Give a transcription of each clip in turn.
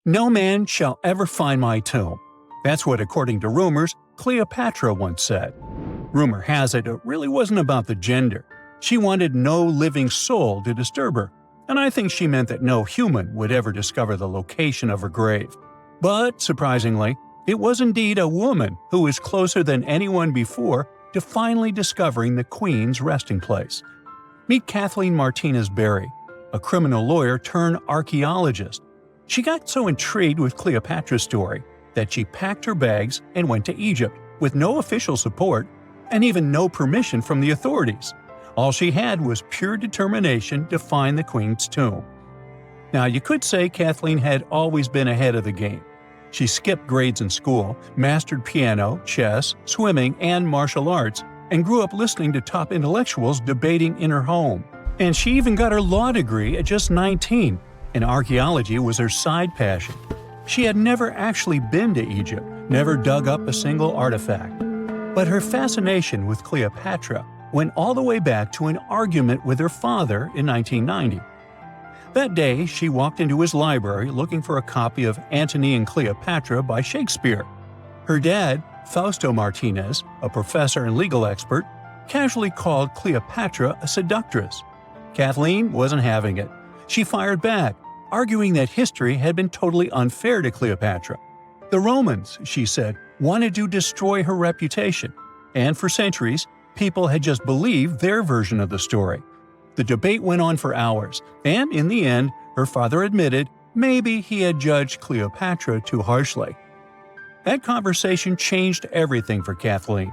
"No man shall ever find my tomb." That's what, according to rumors, Cleopatra once said. Rumor has it really wasn't about the gender. She wanted no living soul to disturb her, and I think she meant that no human would ever discover the location of her grave. But, surprisingly, it was indeed a woman who was closer than anyone before to finally discovering the queen's resting place. Meet Kathleen Martinez Berry, a criminal lawyer turned archaeologist. She got so intrigued with Cleopatra's story that she packed her bags and went to Egypt with no official support and even no permission from the authorities. All she had was pure determination to find the queen's tomb. Now, you could say Kathleen had always been ahead of the game. She skipped grades in school, mastered piano, chess, swimming, and martial arts, and grew up listening to top intellectuals debating in her home. And she even got her law degree at just 19, and archaeology was her side passion. She had never actually been to Egypt, never dug up a single artifact. But her fascination with Cleopatra went all the way back to an argument with her father in 1990. That day, she walked into his library looking for a copy of Antony and Cleopatra by Shakespeare. Her dad, Fausto Martinez, a professor and legal expert, casually called Cleopatra a seductress. Kathleen wasn't having it. She fired back, arguing that history had been totally unfair to Cleopatra. The Romans, she said, wanted to destroy her reputation, and for centuries, people had just believed their version of the story. The debate went on for hours, and in the end, her father admitted maybe he had judged Cleopatra too harshly. That conversation changed everything for Kathleen.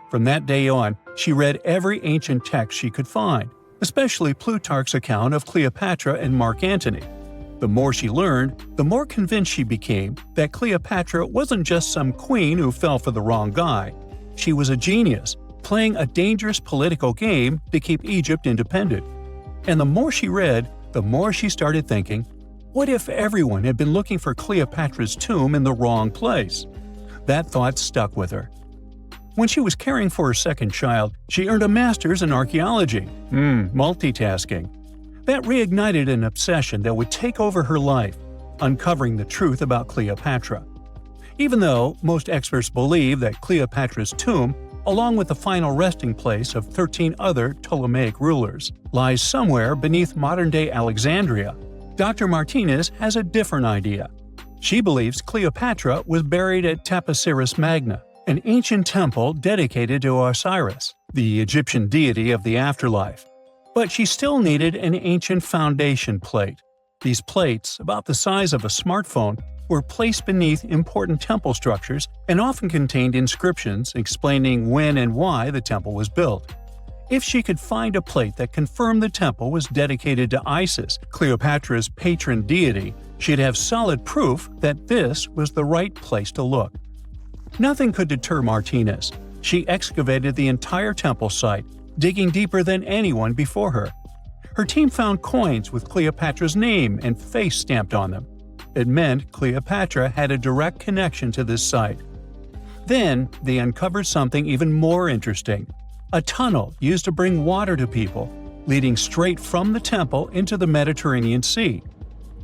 From that day on, she read every ancient text she could find, especially Plutarch's account of Cleopatra and Mark Antony. The more she learned, the more convinced she became that Cleopatra wasn't just some queen who fell for the wrong guy. She was a genius, playing a dangerous political game to keep Egypt independent. And the more she read, the more she started thinking, what if everyone had been looking for Cleopatra's tomb in the wrong place? That thought stuck with her. When she was caring for her second child, she earned a master's in archaeology. Multitasking. That reignited an obsession that would take over her life, uncovering the truth about Cleopatra. Even though most experts believe that Cleopatra's tomb, along with the final resting place of 13 other Ptolemaic rulers, lies somewhere beneath modern-day Alexandria, Dr. Martinez has a different idea. She believes Cleopatra was buried at Taposiris Magna, an ancient temple dedicated to Osiris, the Egyptian deity of the afterlife. But she still needed an ancient foundation plate. These plates, about the size of a smartphone, were placed beneath important temple structures and often contained inscriptions explaining when and why the temple was built. If she could find a plate that confirmed the temple was dedicated to Isis, Cleopatra's patron deity, she'd have solid proof that this was the right place to look. Nothing could deter Martinez. She excavated the entire temple site, digging deeper than anyone before her. Her team found coins with Cleopatra's name and face stamped on them. It meant Cleopatra had a direct connection to this site. Then, they uncovered something even more interesting: a tunnel used to bring water to people, leading straight from the temple into the Mediterranean Sea.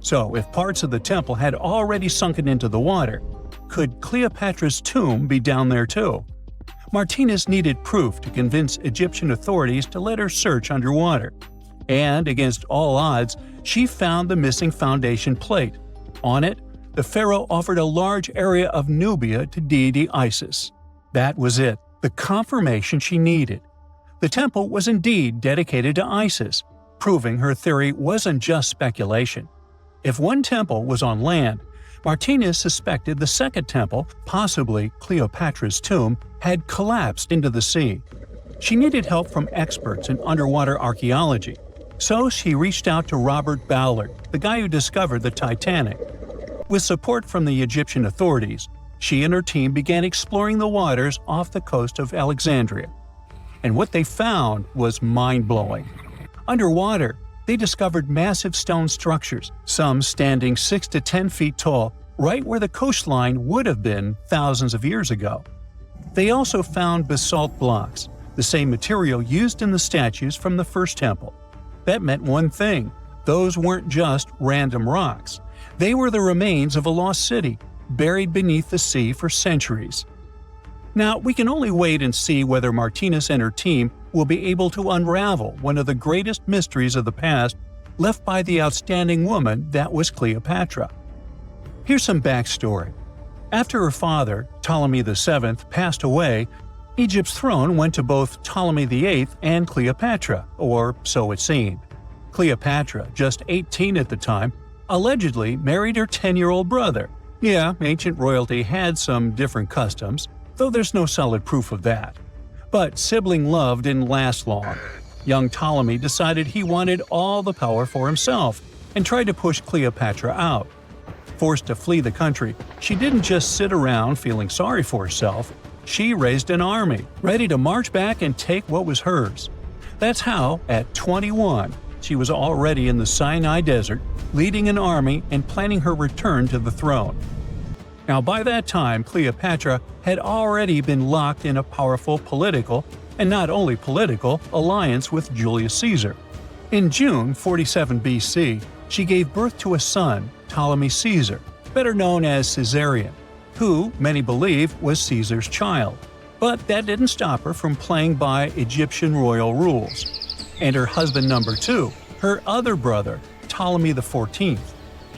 So, if parts of the temple had already sunken into the water, could Cleopatra's tomb be down there too? Martinez needed proof to convince Egyptian authorities to let her search underwater. And, against all odds, she found the missing foundation plate. On it, the pharaoh offered a large area of Nubia to deity Isis. That was it, the confirmation she needed. The temple was indeed dedicated to Isis, proving her theory wasn't just speculation. If one temple was on land, Martinez suspected the second temple, possibly Cleopatra's tomb, had collapsed into the sea. She needed help from experts in underwater archaeology, so she reached out to Robert Ballard, the guy who discovered the Titanic. With support from the Egyptian authorities, she and her team began exploring the waters off the coast of Alexandria. And what they found was mind-blowing. Underwater, they discovered massive stone structures, some standing 6 to 10 feet tall, right where the coastline would have been thousands of years ago. They also found basalt blocks, the same material used in the statues from the first temple. That meant one thing: those weren't just random rocks. They were the remains of a lost city, buried beneath the sea for centuries. Now, we can only wait and see whether Martinez and her team will be able to unravel one of the greatest mysteries of the past left by the outstanding woman that was Cleopatra. Here's some backstory. After her father, Ptolemy VII, passed away, Egypt's throne went to both Ptolemy VIII and Cleopatra, or so it seemed. Cleopatra, just 18 at the time, allegedly married her 10-year-old brother. Yeah, ancient royalty had some different customs, though there's no solid proof of that. But sibling love didn't last long. Young Ptolemy decided he wanted all the power for himself and tried to push Cleopatra out. Forced to flee the country, she didn't just sit around feeling sorry for herself. She raised an army, ready to march back and take what was hers. That's how, at 21, she was already in the Sinai Desert, leading an army and planning her return to the throne. Now, by that time, Cleopatra had already been locked in a powerful political, and not only political, alliance with Julius Caesar. In June 47 BC, she gave birth to a son, Ptolemy Caesar, better known as Caesarion, who, many believe, was Caesar's child. But that didn't stop her from playing by Egyptian royal rules. And her husband number 2, her other brother, Ptolemy XIV.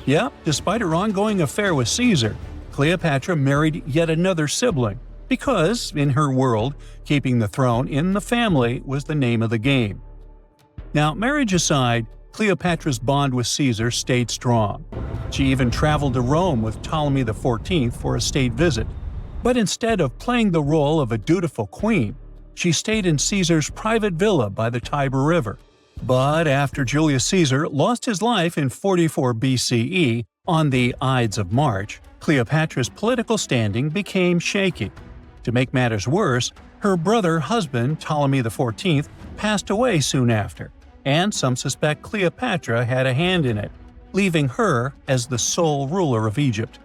Yep, despite her ongoing affair with Caesar, Cleopatra married yet another sibling, because, in her world, keeping the throne in the family was the name of the game. Now, marriage aside, Cleopatra's bond with Caesar stayed strong. She even traveled to Rome with Ptolemy XIV for a state visit. But instead of playing the role of a dutiful queen, she stayed in Caesar's private villa by the Tiber River. But after Julius Caesar lost his life in 44 BCE on the Ides of March, Cleopatra's political standing became shaky. To make matters worse, her brother-husband Ptolemy XIV passed away soon after, and some suspect Cleopatra had a hand in it, leaving her as the sole ruler of Egypt.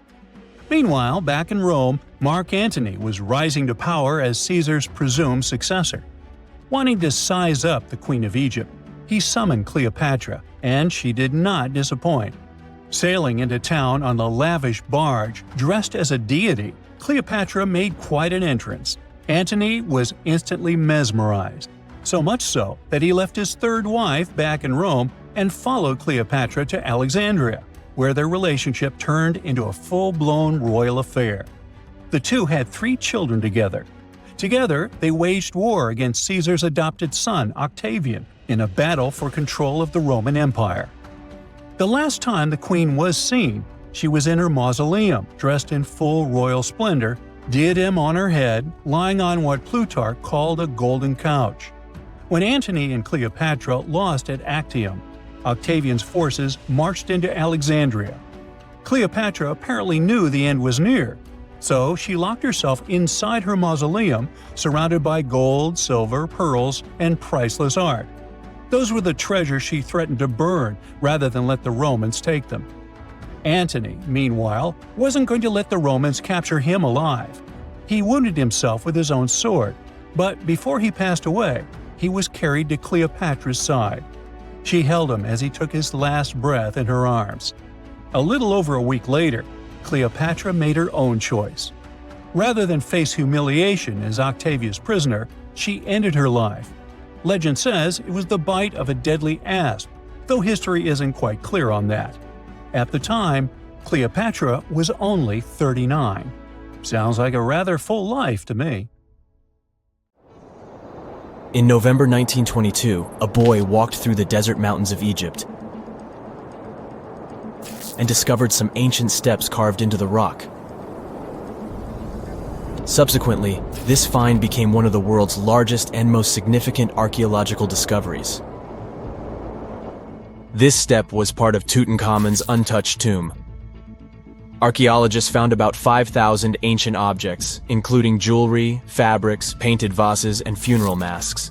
Meanwhile, back in Rome, Mark Antony was rising to power as Caesar's presumed successor. Wanting to size up the Queen of Egypt, he summoned Cleopatra, and she did not disappoint. Sailing into town on a lavish barge, dressed as a deity, Cleopatra made quite an entrance. Antony was instantly mesmerized, so much so that he left his third wife back in Rome and followed Cleopatra to Alexandria, where their relationship turned into a full-blown royal affair. The two had 3 children together. Together, they waged war against Caesar's adopted son, Octavian, in a battle for control of the Roman Empire. The last time the queen was seen, she was in her mausoleum, dressed in full royal splendor, diadem on her head, lying on what Plutarch called a golden couch. When Antony and Cleopatra lost at Actium, Octavian's forces marched into Alexandria. Cleopatra apparently knew the end was near, so she locked herself inside her mausoleum, surrounded by gold, silver, pearls, and priceless art. Those were the treasures she threatened to burn rather than let the Romans take them. Antony, meanwhile, wasn't going to let the Romans capture him alive. He wounded himself with his own sword, but before he passed away, he was carried to Cleopatra's side. She held him as he took his last breath in her arms. A little over a week later, Cleopatra made her own choice. Rather than face humiliation as Octavia's prisoner, she ended her life. Legend says it was the bite of a deadly asp, though history isn't quite clear on that. At the time, Cleopatra was only 39. Sounds like a rather full life to me. In November 1922, a boy walked through the desert mountains of Egypt and discovered some ancient steps carved into the rock. Subsequently, this find became one of the world's largest and most significant archaeological discoveries. This step was part of Tutankhamun's untouched tomb. Archaeologists found about 5,000 ancient objects, including jewelry, fabrics, painted vases, and funeral masks.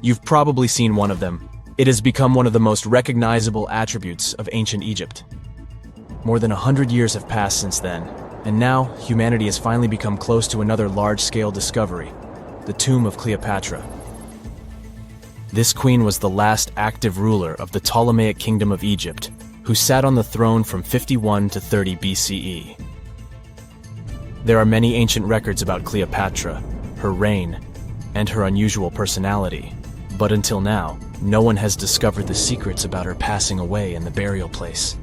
You've probably seen one of them. It has become one of the most recognizable attributes of ancient Egypt. More than 100 years have passed since then, and now humanity has finally become close to another large-scale discovery, the tomb of Cleopatra. This queen was the last active ruler of the Ptolemaic kingdom of Egypt, who sat on the throne from 51 to 30 BCE. There are many ancient records about Cleopatra, her reign, and her unusual personality, but until now, no one has discovered the secrets about her passing away in the burial place.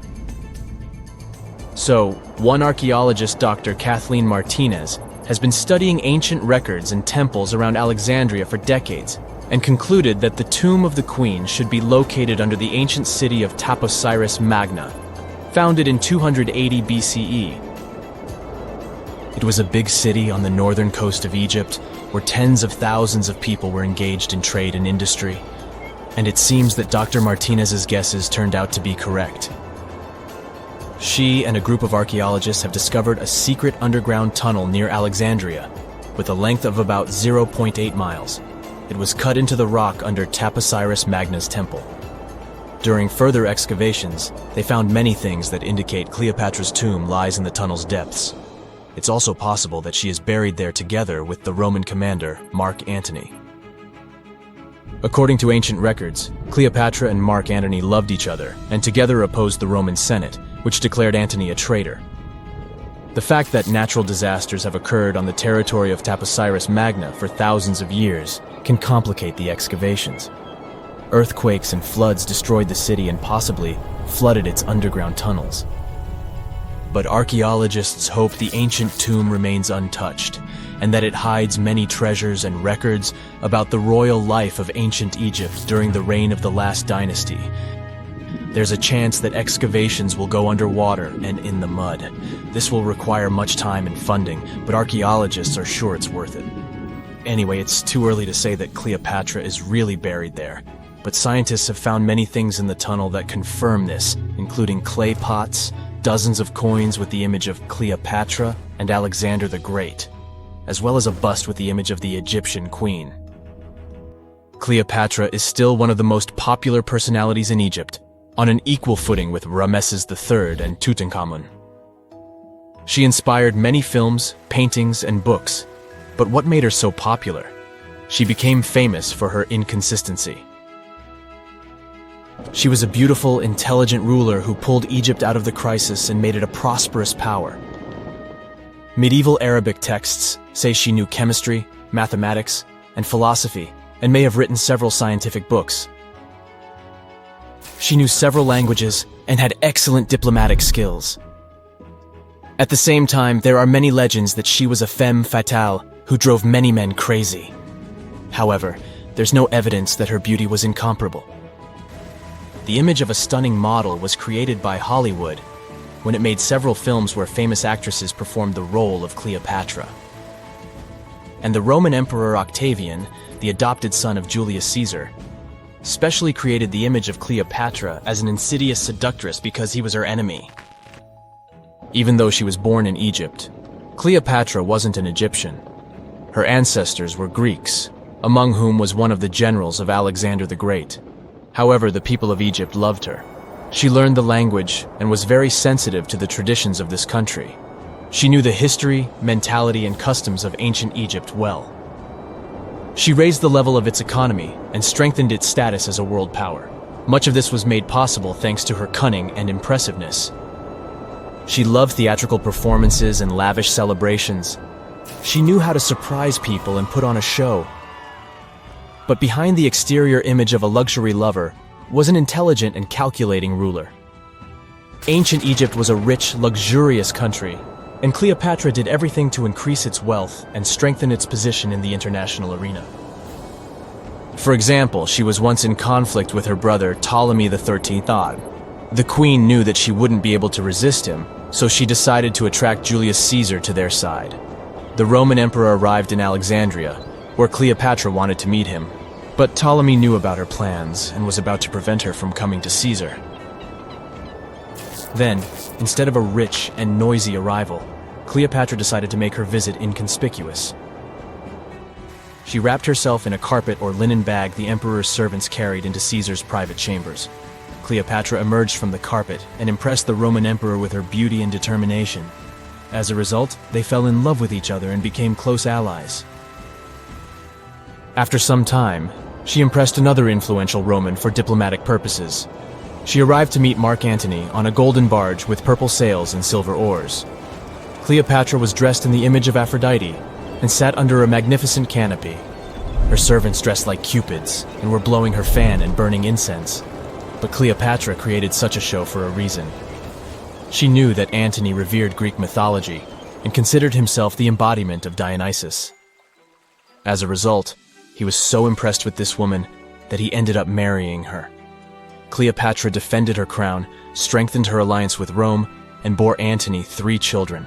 So, one archaeologist, Dr. Kathleen Martinez, has been studying ancient records and temples around Alexandria for decades and concluded that the tomb of the queen should be located under the ancient city of Taposiris Magna, founded in 280 BCE. It was a big city on the northern coast of Egypt where tens of thousands of people were engaged in trade and industry, and it seems that Dr. Martinez's guesses turned out to be correct. She and a group of archaeologists have discovered a secret underground tunnel near Alexandria with a length of about 0.8 miles. It was cut into the rock under Taposiris Magna's temple. During further excavations, they found many things that indicate Cleopatra's tomb lies in the tunnel's depths. It's also possible that she is buried there together with the Roman commander, Mark Antony. According to ancient records, Cleopatra and Mark Antony loved each other and together opposed the Roman Senate, which declared Antony a traitor. The fact that natural disasters have occurred on the territory of Taposiris Magna for thousands of years can complicate the excavations. Earthquakes and floods destroyed the city and possibly flooded its underground tunnels. But archaeologists hope the ancient tomb remains untouched, and that it hides many treasures and records about the royal life of ancient Egypt during the reign of the last dynasty. There's a chance that excavations will go underwater and in the mud. This will require much time and funding, but archaeologists are sure it's worth it. Anyway, it's too early to say that Cleopatra is really buried there, but scientists have found many things in the tunnel that confirm this, including clay pots, dozens of coins with the image of Cleopatra and Alexander the Great, as well as a bust with the image of the Egyptian queen. Cleopatra is still one of the most popular personalities in Egypt, on an equal footing with Ramesses III and Tutankhamun. She inspired many films, paintings, and books, but what made her so popular? She became famous for her inconsistency. She was a beautiful, intelligent ruler who pulled Egypt out of the crisis and made it a prosperous power. Medieval Arabic texts say she knew chemistry, mathematics, and philosophy, and may have written several scientific books. She knew several languages and had excellent diplomatic skills. At the same time, there are many legends that she was a femme fatale who drove many men crazy. However, there's no evidence that her beauty was incomparable. The image of a stunning model was created by Hollywood when it made several films where famous actresses performed the role of Cleopatra. And the Roman Emperor Octavian, the adopted son of Julius Caesar, specially created the image of Cleopatra as an insidious seductress because he was her enemy. Even though she was born in Egypt, Cleopatra wasn't an Egyptian. Her ancestors were Greeks, among whom was one of the generals of Alexander the Great. However, the people of Egypt loved her. She learned the language and was very sensitive to the traditions of this country. She knew the history, mentality, and customs of ancient Egypt well. She raised the level of its economy and strengthened its status as a world power. Much of this was made possible thanks to her cunning and impressiveness. She loved theatrical performances and lavish celebrations. She knew how to surprise people and put on a show. But behind the exterior image of a luxury lover was an intelligent and calculating ruler. Ancient Egypt was a rich, luxurious country, and Cleopatra did everything to increase its wealth and strengthen its position in the international arena. For example, she was once in conflict with her brother Ptolemy XIII. The queen knew that she wouldn't be able to resist him, so she decided to attract Julius Caesar to their side. The Roman emperor arrived in Alexandria, where Cleopatra wanted to meet him, but Ptolemy knew about her plans and was about to prevent her from coming to Caesar. Then, instead of a rich and noisy arrival, Cleopatra decided to make her visit inconspicuous. She wrapped herself in a carpet or linen bag the emperor's servants carried into Caesar's private chambers. Cleopatra emerged from the carpet and impressed the Roman emperor with her beauty and determination. As a result, they fell in love with each other and became close allies. After some time, she impressed another influential Roman for diplomatic purposes. She arrived to meet Mark Antony on a golden barge with purple sails and silver oars. Cleopatra was dressed in the image of Aphrodite and sat under a magnificent canopy. Her servants dressed like cupids and were blowing her fan and burning incense. But Cleopatra created such a show for a reason. She knew that Antony revered Greek mythology and considered himself the embodiment of Dionysus. As a result, he was so impressed with this woman that he ended up marrying her. Cleopatra defended her crown, strengthened her alliance with Rome, and bore Antony 3 children.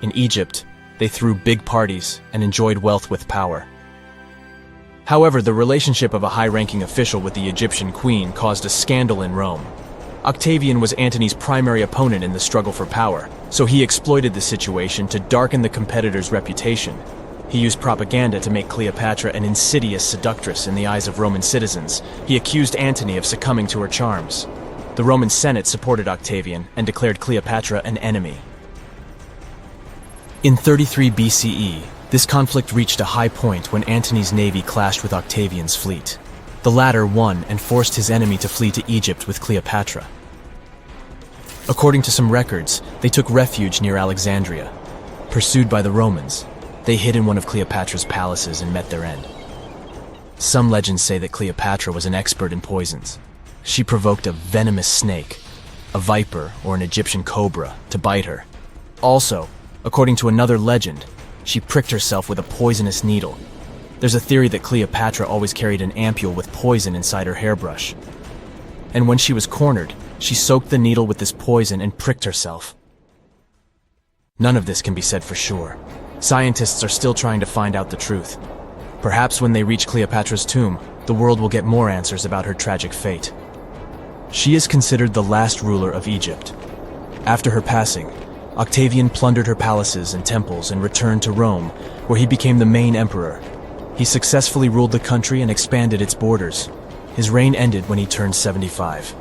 In Egypt, they threw big parties and enjoyed wealth with power. However, the relationship of a high-ranking official with the Egyptian queen caused a scandal in Rome. Octavian was Antony's primary opponent in the struggle for power, so he exploited the situation to darken the competitor's reputation. He used propaganda to make Cleopatra an insidious seductress in the eyes of Roman citizens. He accused Antony of succumbing to her charms. The Roman Senate supported Octavian and declared Cleopatra an enemy. In 33 BCE, this conflict reached a high point when Antony's navy clashed with Octavian's fleet. The latter won and forced his enemy to flee to Egypt with Cleopatra. According to some records, they took refuge near Alexandria. Pursued by the Romans, they hid in one of Cleopatra's palaces and met their end. Some legends say that Cleopatra was an expert in poisons. She provoked a venomous snake, a viper or an Egyptian cobra, to bite her. Also, according to another legend, she pricked herself with a poisonous needle. There's a theory that Cleopatra always carried an ampule with poison inside her hairbrush. And when she was cornered, she soaked the needle with this poison and pricked herself. None of this can be said for sure. Scientists are still trying to find out the truth. Perhaps when they reach Cleopatra's tomb, the world will get more answers about her tragic fate. She is considered the last ruler of Egypt. After her passing, Octavian plundered her palaces and temples and returned to Rome, where he became the main emperor. He successfully ruled the country and expanded its borders. His reign ended when he turned 75.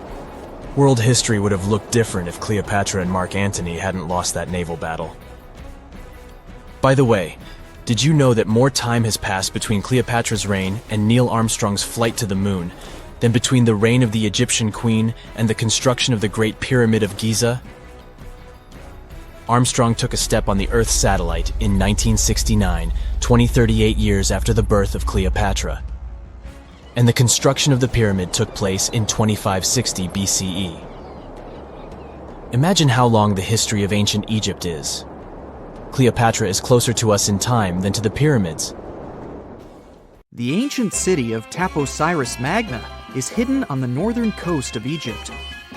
World history would have looked different if Cleopatra and Mark Antony hadn't lost that naval battle. By the way, did you know that more time has passed between Cleopatra's reign and Neil Armstrong's flight to the moon than between the reign of the Egyptian queen and the construction of the Great Pyramid of Giza? Armstrong took a step on the Earth satellite in 1969, 38 years after the birth of Cleopatra. And the construction of the pyramid took place in 2560 BCE. Imagine how long the history of ancient Egypt is. Cleopatra is closer to us in time than to the pyramids. The ancient city of Taposiris Magna is hidden on the northern coast of Egypt.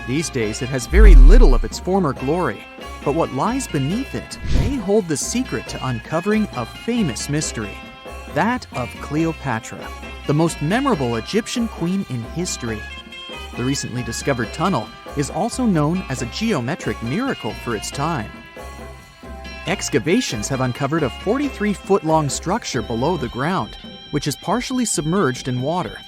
These days it has very little of its former glory, but what lies beneath it may hold the secret to uncovering a famous mystery, that of Cleopatra, the most memorable Egyptian queen in history. The recently discovered tunnel is also known as a geometric miracle for its time. Excavations have uncovered a 43-foot-long structure below the ground, which is partially submerged in water.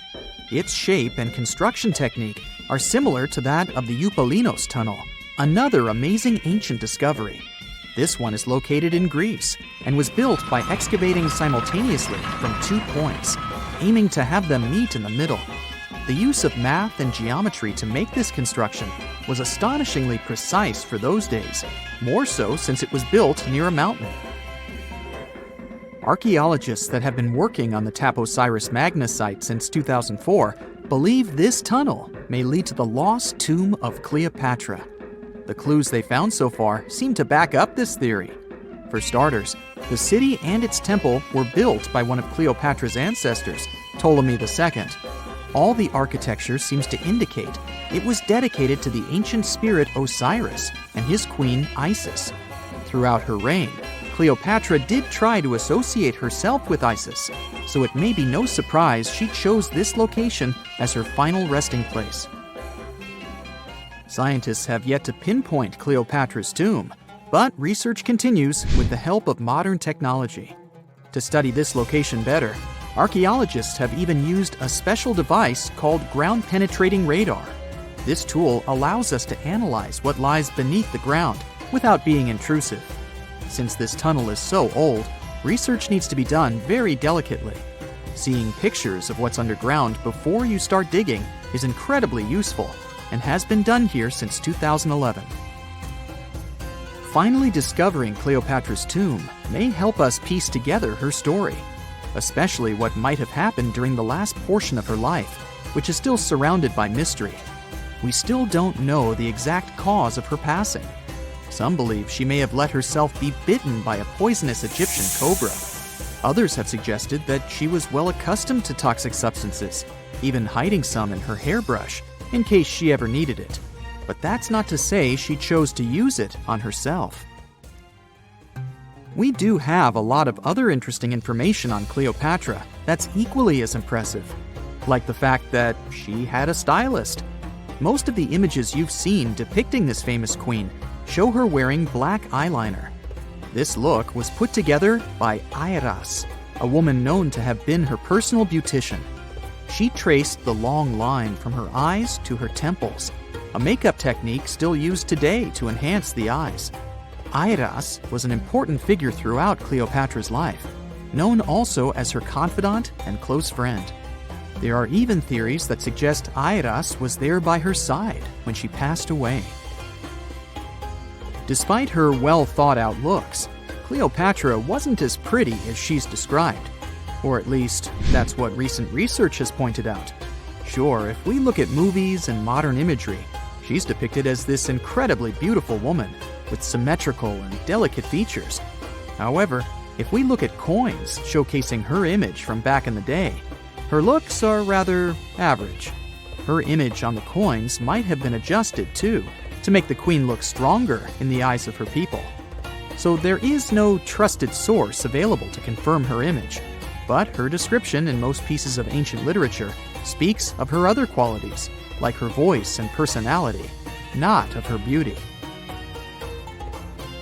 Its shape and construction technique are similar to that of the Eupalinos tunnel, another amazing ancient discovery. This one is located in Greece and was built by excavating simultaneously from 2 points, aiming to have them meet in the middle. The use of math and geometry to make this construction was astonishingly precise for those days, more so since it was built near a mountain. Archaeologists that have been working on the Taposiris Magna site since 2004 believe this tunnel may lead to the lost tomb of Cleopatra. The clues they found so far seem to back up this theory. For starters, the city and its temple were built by one of Cleopatra's ancestors, Ptolemy II. All the architecture seems to indicate it was dedicated to the ancient spirit Osiris and his queen Isis. Throughout her reign, Cleopatra did try to associate herself with Isis, so it may be no surprise she chose this location as her final resting place. Scientists have yet to pinpoint Cleopatra's tomb, but research continues with the help of modern technology. To study this location better, archaeologists have even used a special device called ground-penetrating radar. This tool allows us to analyze what lies beneath the ground without being intrusive. Since this tunnel is so old, research needs to be done very delicately. Seeing pictures of what's underground before you start digging is incredibly useful. and has been done here since 2011. Finally discovering Cleopatra's tomb may help us piece together her story, especially what might have happened during the last portion of her life, which is still surrounded by mystery. We still don't know the exact cause of her passing. Some believe she may have let herself be bitten by a poisonous Egyptian cobra. Others have suggested that she was well accustomed to toxic substances, even hiding some in her hairbrush in case she ever needed it. But that's not to say she chose to use it on herself. We do have a lot of other interesting information on Cleopatra that's equally as impressive, like the fact that she had a stylist. Most of the images you've seen depicting this famous queen show her wearing black eyeliner. This look was put together by Airas, a woman known to have been her personal beautician. She traced the long line from her eyes to her temples, a makeup technique still used today to enhance the eyes. Airas was an important figure throughout Cleopatra's life, known also as her confidant and close friend. There are even theories that suggest Airas was there by her side when she passed away. Despite her well-thought-out looks, Cleopatra wasn't as pretty as she's described. Or at least, that's what recent research has pointed out. Sure, if we look at movies and modern imagery, she's depicted as this incredibly beautiful woman with symmetrical and delicate features. However, if we look at coins showcasing her image from back in the day, her looks are rather average. Her image on the coins might have been adjusted, too, to make the queen look stronger in the eyes of her people. So there is no trusted source available to confirm her image, but her description in most pieces of ancient literature speaks of her other qualities, like her voice and personality, not of her beauty.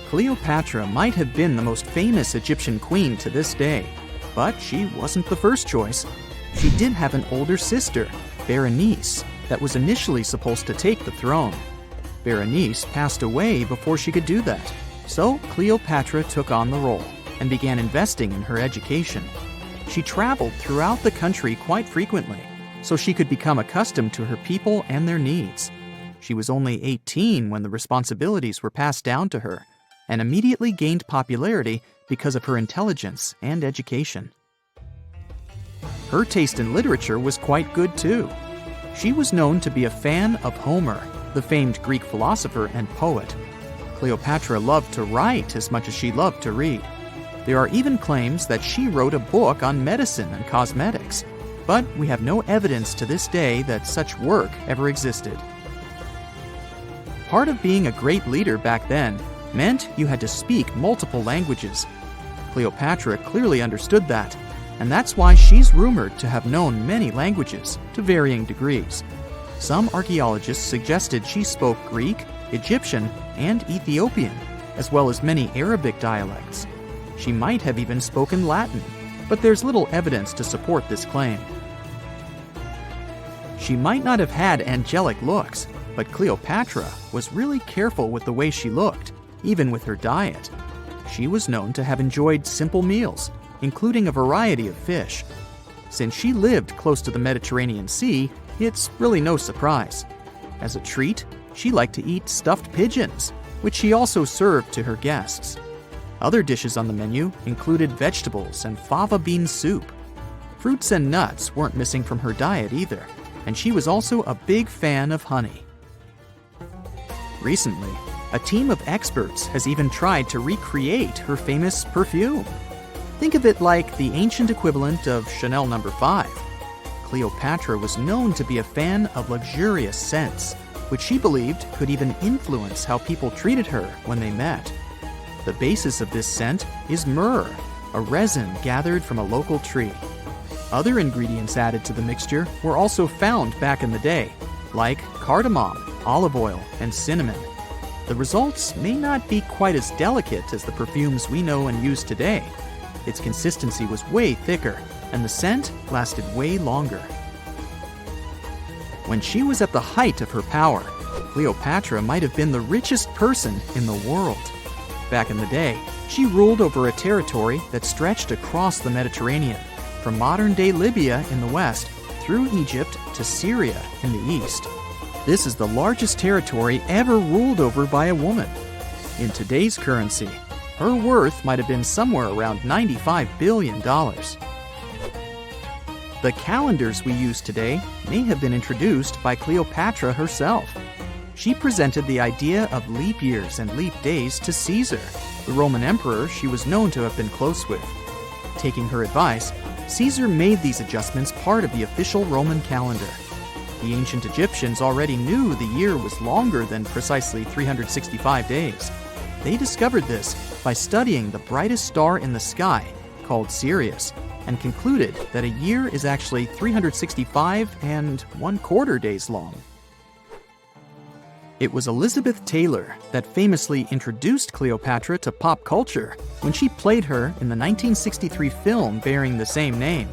Cleopatra might have been the most famous Egyptian queen to this day, but she wasn't the first choice. She did have an older sister, Berenice, that was initially supposed to take the throne. Berenice passed away before she could do that, so Cleopatra took on the role and began investing in her education. She traveled throughout the country quite frequently, so she could become accustomed to her people and their needs. She was only 18 when the responsibilities were passed down to her, and immediately gained popularity because of her intelligence and education. Her taste in literature was quite good too. She was known to be a fan of Homer, the famed Greek philosopher and poet. Cleopatra loved to write as much as she loved to read. There are even claims that she wrote a book on medicine and cosmetics, but we have no evidence to this day that such work ever existed. Part of being a great leader back then meant you had to speak multiple languages. Cleopatra clearly understood that, and that's why she's rumored to have known many languages to varying degrees. Some archaeologists suggested she spoke Greek, Egyptian, and Ethiopian, as well as many Arabic dialects. She might have even spoken Latin, but there's little evidence to support this claim. She might not have had angelic looks, but Cleopatra was really careful with the way she looked, even with her diet. She was known to have enjoyed simple meals, including a variety of fish. Since she lived close to the Mediterranean Sea, it's really no surprise. As a treat, she liked to eat stuffed pigeons, which she also served to her guests. Other dishes on the menu included vegetables and fava bean soup. Fruits and nuts weren't missing from her diet either, and she was also a big fan of honey. Recently, a team of experts has even tried to recreate her famous perfume. Think of it like the ancient equivalent of Chanel No. 5. Cleopatra was known to be a fan of luxurious scents, which she believed could even influence how people treated her when they met. The basis of this scent is myrrh, a resin gathered from a local tree. Other ingredients added to the mixture were also found back in the day, like cardamom, olive oil, and cinnamon. The results may not be quite as delicate as the perfumes we know and use today. Its consistency was way thicker, and the scent lasted way longer. When she was at the height of her power, Cleopatra might have been the richest person in the world. Back in the day, she ruled over a territory that stretched across the Mediterranean, from modern-day Libya in the west through Egypt to Syria in the east. This is the largest territory ever ruled over by a woman. In today's currency, her worth might have been somewhere around $95 billion. The calendars we use today may have been introduced by Cleopatra herself. She presented the idea of leap years and leap days to Caesar, the Roman emperor she was known to have been close with. Taking her advice, Caesar made these adjustments part of the official Roman calendar. The ancient Egyptians already knew the year was longer than precisely 365 days. They discovered this by studying the brightest star in the sky, called Sirius, and concluded that a year is actually 365 and 1/4 days long. It was Elizabeth Taylor that famously introduced Cleopatra to pop culture when she played her in the 1963 film bearing the same name.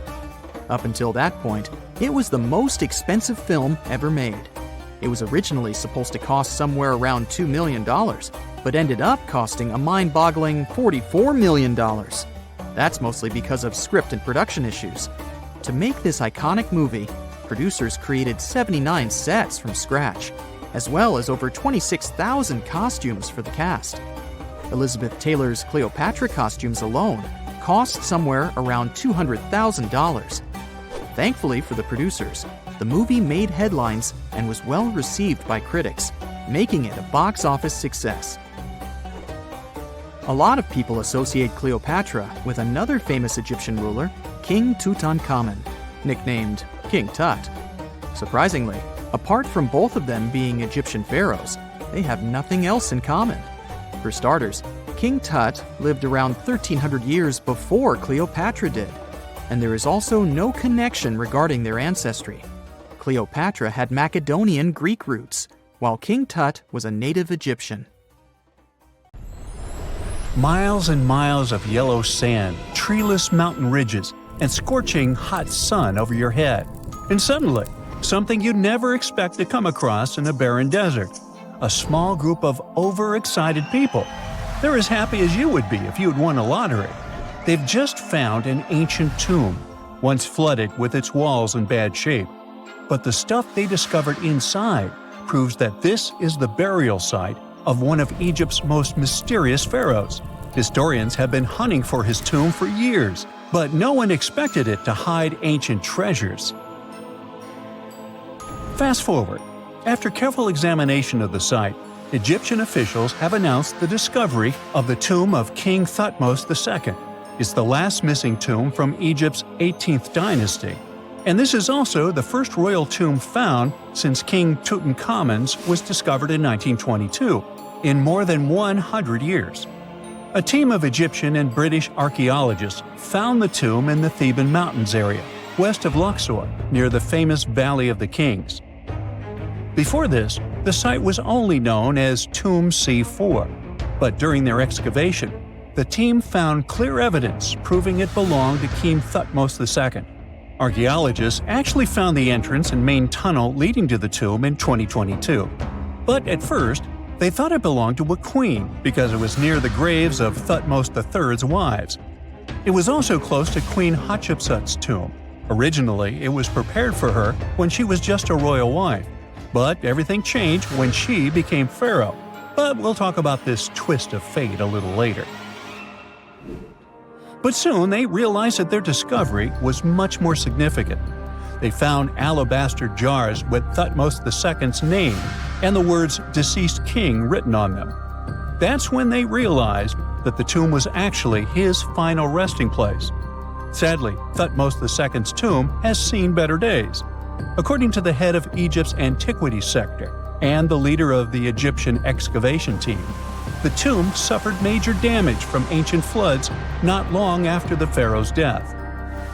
Up until that point, it was the most expensive film ever made. It was originally supposed to cost somewhere around $2 million, but ended up costing a mind-boggling $44 million. That's mostly because of script and production issues. To make this iconic movie, producers created 79 sets from scratch, as well as over 26,000 costumes for the cast. Elizabeth Taylor's Cleopatra costumes alone cost somewhere around $200,000. Thankfully for the producers, the movie made headlines and was well received by critics, making it a box office success. A lot of people associate Cleopatra with another famous Egyptian ruler, King Tutankhamun, nicknamed King Tut. Surprisingly, apart from both of them being Egyptian pharaohs, they have nothing else in common. For starters, King Tut lived around 1,300 years before Cleopatra did, and there is also no connection regarding their ancestry. Cleopatra had Macedonian Greek roots, while King Tut was a native Egyptian. Miles and miles of yellow sand, treeless mountain ridges, and scorching hot sun over your head. And suddenly, something you'd never expect to come across in a barren desert. A small group of overexcited people. They're as happy as you would be if you'd won a lottery. They've just found an ancient tomb, once flooded with its walls in bad shape. But the stuff they discovered inside proves that this is the burial site of one of Egypt's most mysterious pharaohs. Historians have been hunting for his tomb for years, but no one expected it to hide ancient treasures. Fast forward. After careful examination of the site, Egyptian officials have announced the discovery of the tomb of King Thutmos II. It's the last missing tomb from Egypt's 18th dynasty. And this is also the first royal tomb found since King Tutankhamun's was discovered in 1922, in more than 100 years. A team of Egyptian and British archaeologists found the tomb in the Theban Mountains area, west of Luxor, near the famous Valley of the Kings. Before this, the site was only known as Tomb C4, but during their excavation, the team found clear evidence proving it belonged to King Thutmos II. Archaeologists actually found the entrance and main tunnel leading to the tomb in 2022. But at first, they thought it belonged to a queen because it was near the graves of Thutmos III's wives. It was also close to Queen Hatshepsut's tomb. Originally, it was prepared for her when she was just a royal wife. But everything changed when she became pharaoh. But we'll talk about this twist of fate a little later. But soon they realized that their discovery was much more significant. They found alabaster jars with Thutmos II's name and the words "deceased king" written on them. That's when they realized that the tomb was actually his final resting place. Sadly, Thutmos II's tomb has seen better days. According to the head of Egypt's antiquities sector and the leader of the Egyptian excavation team, the tomb suffered major damage from ancient floods not long after the pharaoh's death.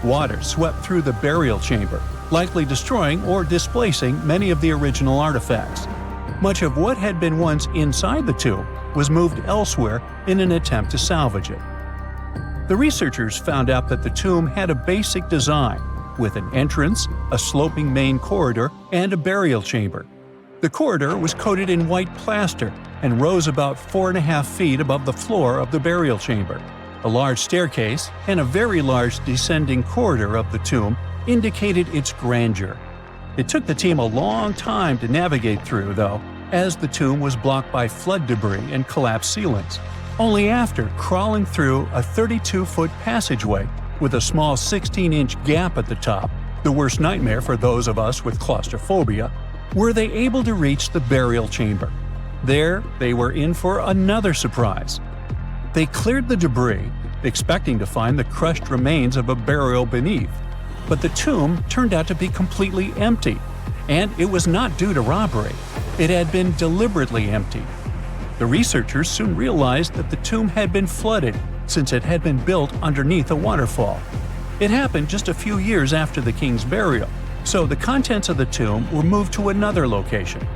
Water swept through the burial chamber, likely destroying or displacing many of the original artifacts. Much of what had been once inside the tomb was moved elsewhere in an attempt to salvage it. The researchers found out that the tomb had a basic design, with an entrance, a sloping main corridor, and a burial chamber. The corridor was coated in white plaster and rose about 4.5 feet above the floor of the burial chamber. A large staircase and a very large descending corridor of the tomb indicated its grandeur. It took the team a long time to navigate through, though, as the tomb was blocked by flood debris and collapsed ceilings. Only after crawling through a 32-foot passageway with a small 16-inch gap at the top, the worst nightmare for those of us with claustrophobia, were they able to reach the burial chamber. There, they were in for another surprise. They cleared the debris, expecting to find the crushed remains of a burial beneath. But the tomb turned out to be completely empty, and it was not due to robbery. It had been deliberately emptied. The researchers soon realized that the tomb had been flooded since it had been built underneath a waterfall. It happened just a few years after the king's burial, so the contents of the tomb were moved to another location.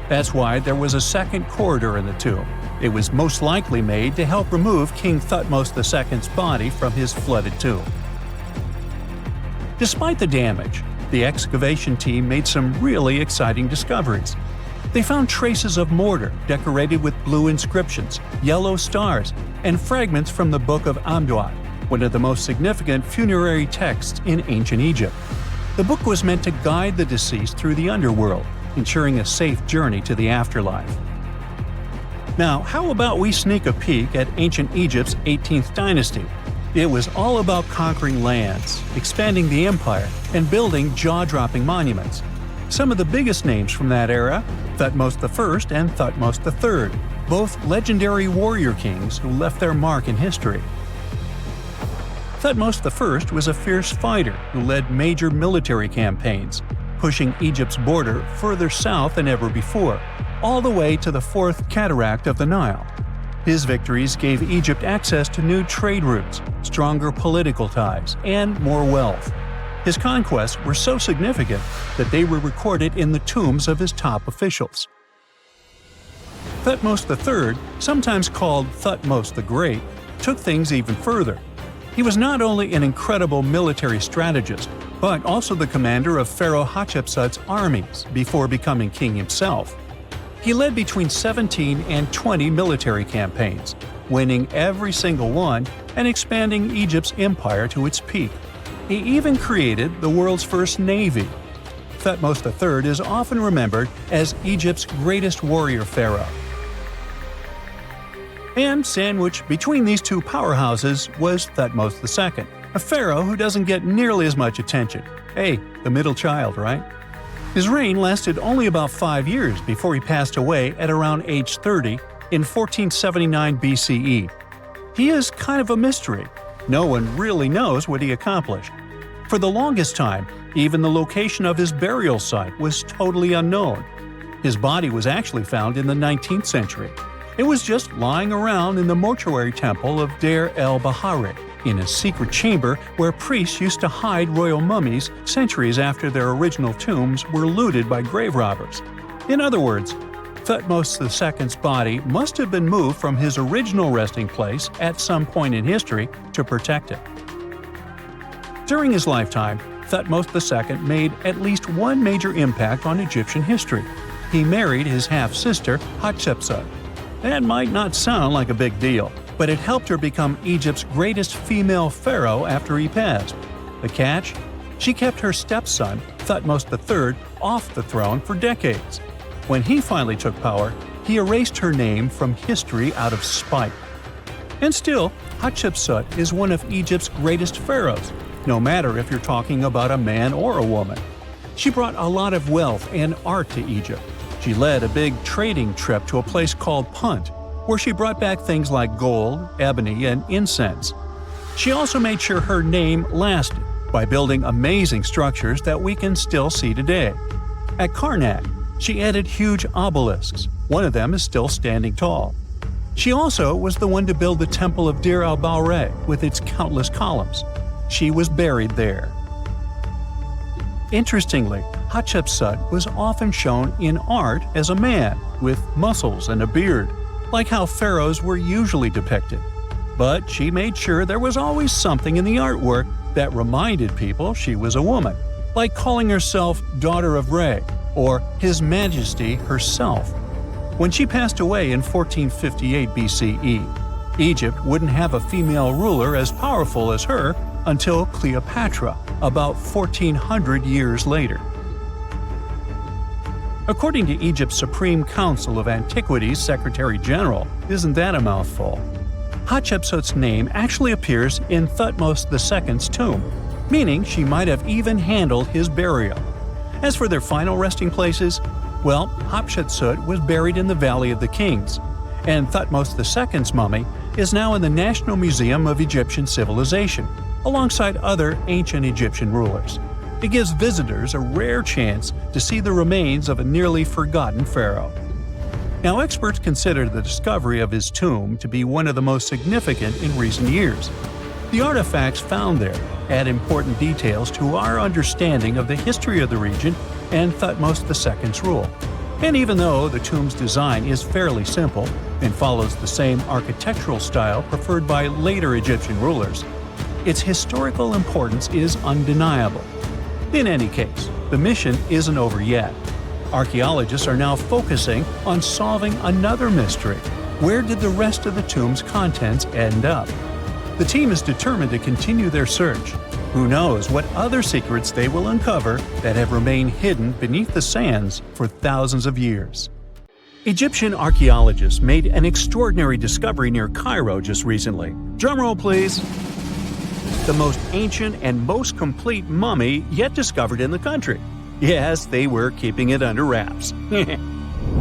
That's why there was a second corridor in the tomb. It was most likely made to help remove King Thutmos II's body from his flooded tomb. Despite the damage, the excavation team made some really exciting discoveries. They found traces of mortar decorated with blue inscriptions, yellow stars, and fragments from the Book of Amduat, one of the most significant funerary texts in ancient Egypt. The book was meant to guide the deceased through the underworld, ensuring a safe journey to the afterlife. Now, how about we sneak a peek at ancient Egypt's 18th dynasty? It was all about conquering lands, expanding the empire, and building jaw-dropping monuments. Some of the biggest names from that era, Thutmos I and Thutmos III, both legendary warrior kings who left their mark in history. Thutmos I was a fierce fighter who led major military campaigns, pushing Egypt's border further south than ever before, all the way to the fourth cataract of the Nile. His victories gave Egypt access to new trade routes, stronger political ties, and more wealth. His conquests were so significant that they were recorded in the tombs of his top officials. Thutmos III, sometimes called Thutmos the Great, took things even further. He was not only an incredible military strategist, but also the commander of Pharaoh Hatshepsut's armies before becoming king himself. He led between 17 and 20 military campaigns, winning every single one and expanding Egypt's empire to its peak. He even created the world's first navy. Thutmos III is often remembered as Egypt's greatest warrior pharaoh. And sandwiched between these two powerhouses was Thutmos II, a pharaoh who doesn't get nearly as much attention. Hey, the middle child, right? His reign lasted only about 5 years before he passed away at around age 30 in 1479 BCE. He is kind of a mystery. No one really knows what he accomplished. For the longest time, even the location of his burial site was totally unknown. His body was actually found in the 19th century. It was just lying around in the mortuary temple of Deir el-Bahari, in a secret chamber where priests used to hide royal mummies centuries after their original tombs were looted by grave robbers. In other words, Thutmos II's body must have been moved from his original resting place at some point in history to protect it. During his lifetime, Thutmos II made at least one major impact on Egyptian history. He married his half-sister Hatshepsut. That might not sound like a big deal, but it helped her become Egypt's greatest female pharaoh after he passed. The catch? She kept her stepson, Thutmos III, off the throne for decades. When he finally took power, he erased her name from history out of spite. And still, Hatshepsut is one of Egypt's greatest pharaohs, no matter if you're talking about a man or a woman. She brought a lot of wealth and art to Egypt. She led a big trading trip to a place called Punt, where she brought back things like gold, ebony, and incense. She also made sure her name lasted by building amazing structures that we can still see today. At Karnak, she added huge obelisks. One of them is still standing tall. She also was the one to build the Temple of Deir el-Bahari with its countless columns. She was buried there. Interestingly, Hatshepsut was often shown in art as a man with muscles and a beard, like how pharaohs were usually depicted. But she made sure there was always something in the artwork that reminded people she was a woman, like calling herself Daughter of Re or His Majesty herself. When she passed away in 1458 BCE, Egypt wouldn't have a female ruler as powerful as her until Cleopatra, about 1400 years later. According to Egypt's Supreme Council of Antiquities Secretary General, isn't that a mouthful? Hatshepsut's name actually appears in Thutmos II's tomb, meaning she might have even handled his burial. As for their final resting places, well, Hatshepsut was buried in the Valley of the Kings, and Thutmos II's mummy is now in the National Museum of Egyptian Civilization, alongside other ancient Egyptian rulers. It gives visitors a rare chance to see the remains of a nearly forgotten pharaoh. Now, experts consider the discovery of his tomb to be one of the most significant in recent years. The artifacts found there add important details to our understanding of the history of the region and Thutmos II's rule. And even though the tomb's design is fairly simple and follows the same architectural style preferred by later Egyptian rulers, its historical importance is undeniable. In any case, the mission isn't over yet. Archaeologists are now focusing on solving another mystery. Where did the rest of the tomb's contents end up? The team is determined to continue their search. Who knows what other secrets they will uncover that have remained hidden beneath the sands for thousands of years. Egyptian archaeologists made an extraordinary discovery near Cairo just recently. Drumroll, please. The most ancient and most complete mummy yet discovered in the country. Yes, they were keeping it under wraps. The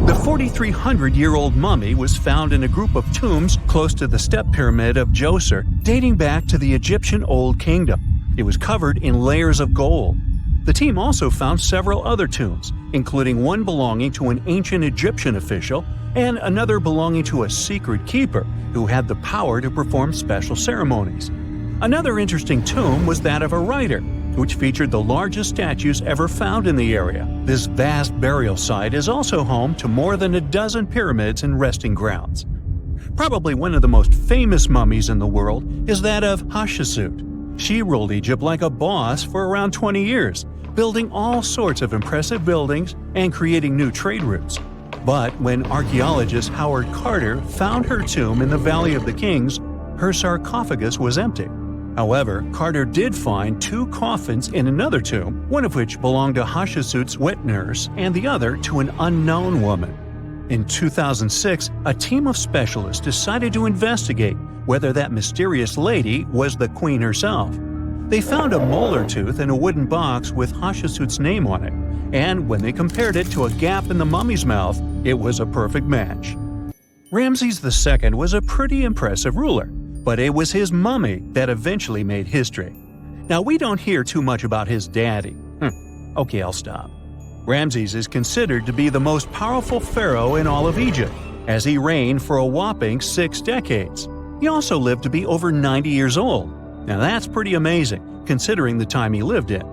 4,300-year-old mummy was found in a group of tombs close to the Step Pyramid of Djoser, dating back to the Egyptian Old Kingdom. It was covered in layers of gold. The team also found several other tombs, including one belonging to an ancient Egyptian official and another belonging to a secret keeper who had the power to perform special ceremonies. Another interesting tomb was that of a writer, which featured the largest statues ever found in the area. This vast burial site is also home to more than a dozen pyramids and resting grounds. Probably one of the most famous mummies in the world is that of Hatshepsut. She ruled Egypt like a boss for around 20 years, building all sorts of impressive buildings and creating new trade routes. But when archaeologist Howard Carter found her tomb in the Valley of the Kings, her sarcophagus was empty. However, Carter did find two coffins in another tomb, one of which belonged to Hatshepsut's wet nurse and the other to an unknown woman. In 2006, a team of specialists decided to investigate whether that mysterious lady was the queen herself. They found a molar tooth in a wooden box with Hatshepsut's name on it, and when they compared it to a gap in the mummy's mouth, it was a perfect match. Ramses II was a pretty impressive ruler, but it was his mummy that eventually made history. Now, we don't hear too much about his daddy. Okay, I'll stop. Ramses is considered to be the most powerful pharaoh in all of Egypt, as he reigned for a whopping 6 decades. He also lived to be over 90 years old. Now that's pretty amazing, considering the time he lived in.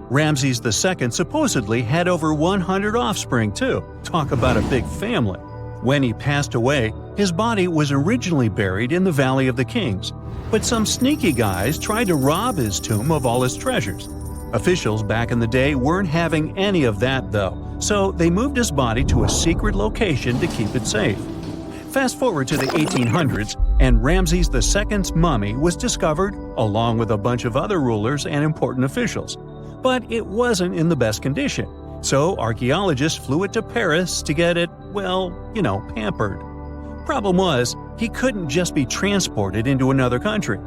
Ramses II supposedly had over 100 offspring too. Talk about a big family. When he passed away, his body was originally buried in the Valley of the Kings, but some sneaky guys tried to rob his tomb of all his treasures. Officials back in the day weren't having any of that though, so they moved his body to a secret location to keep it safe. Fast forward to the 1800s, and Ramses II's mummy was discovered along with a bunch of other rulers and important officials. But it wasn't in the best condition, so archaeologists flew it to Paris to get it, pampered. Problem was, he couldn't just be transported into another country.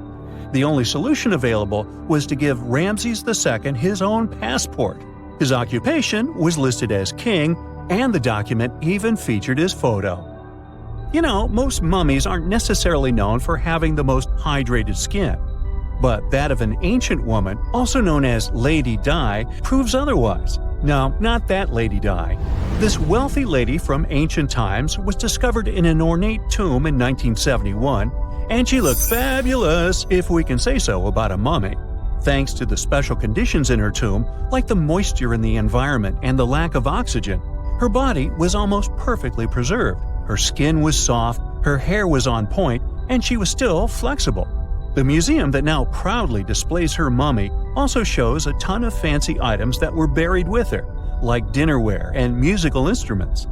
The only solution available was to give Ramses II his own passport. His occupation was listed as king, and the document even featured his photo. Most mummies aren't necessarily known for having the most hydrated skin. But that of an ancient woman, also known as Lady Di, proves otherwise. No, not that Lady Di. This wealthy lady from ancient times was discovered in an ornate tomb in 1971, and she looked fabulous, if we can say so about a mummy. Thanks to the special conditions in her tomb, like the moisture in the environment and the lack of oxygen, her body was almost perfectly preserved. Her skin was soft, her hair was on point, and she was still flexible. The museum that now proudly displays her mummy also shows a ton of fancy items that were buried with her, like dinnerware and musical instruments.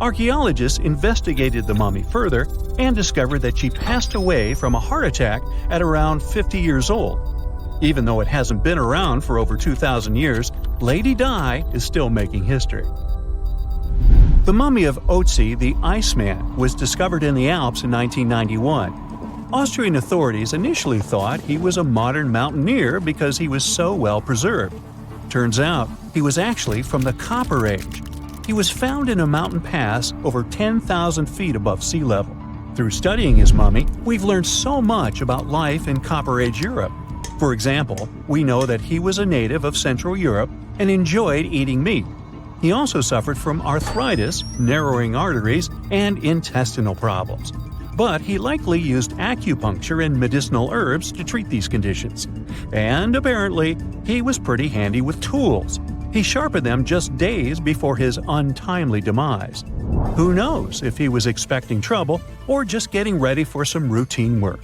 Archaeologists investigated the mummy further and discovered that she passed away from a heart attack at around 50 years old. Even though it hasn't been around for over 2,000 years, Lady Di is still making history. The mummy of Otzi the Iceman was discovered in the Alps in 1991. Austrian authorities initially thought he was a modern mountaineer because he was so well preserved. Turns out, he was actually from the Copper Age. He was found in a mountain pass over 10,000 feet above sea level. Through studying his mummy, we've learned so much about life in Copper Age Europe. For example, we know that he was a native of Central Europe and enjoyed eating meat. He also suffered from arthritis, narrowing arteries, and intestinal problems. But he likely used acupuncture and medicinal herbs to treat these conditions. And apparently, he was pretty handy with tools. He sharpened them just days before his untimely demise. Who knows if he was expecting trouble or just getting ready for some routine work.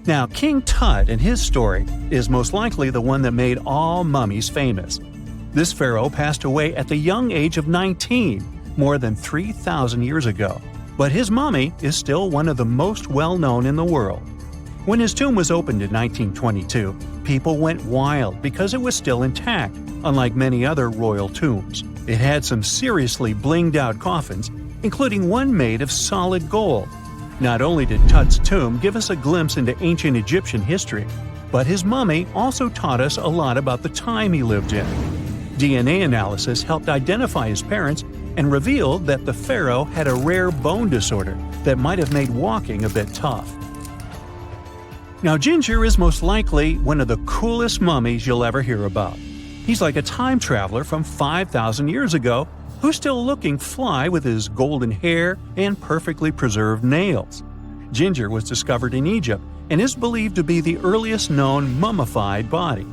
Now, King Tut and his story is most likely the one that made all mummies famous. This pharaoh passed away at the young age of 19, more than 3,000 years ago, but his mummy is still one of the most well-known in the world. When his tomb was opened in 1922, people went wild because it was still intact, unlike many other royal tombs. It had some seriously blinged-out coffins, including one made of solid gold. Not only did Tut's tomb give us a glimpse into ancient Egyptian history, but his mummy also taught us a lot about the time he lived in. DNA analysis helped identify his parents and revealed that the pharaoh had a rare bone disorder that might have made walking a bit tough. Now, Ginger is most likely one of the coolest mummies you'll ever hear about. He's like a time traveler from 5,000 years ago who's still looking fly with his golden hair and perfectly preserved nails. Ginger was discovered in Egypt and is believed to be the earliest known mummified body.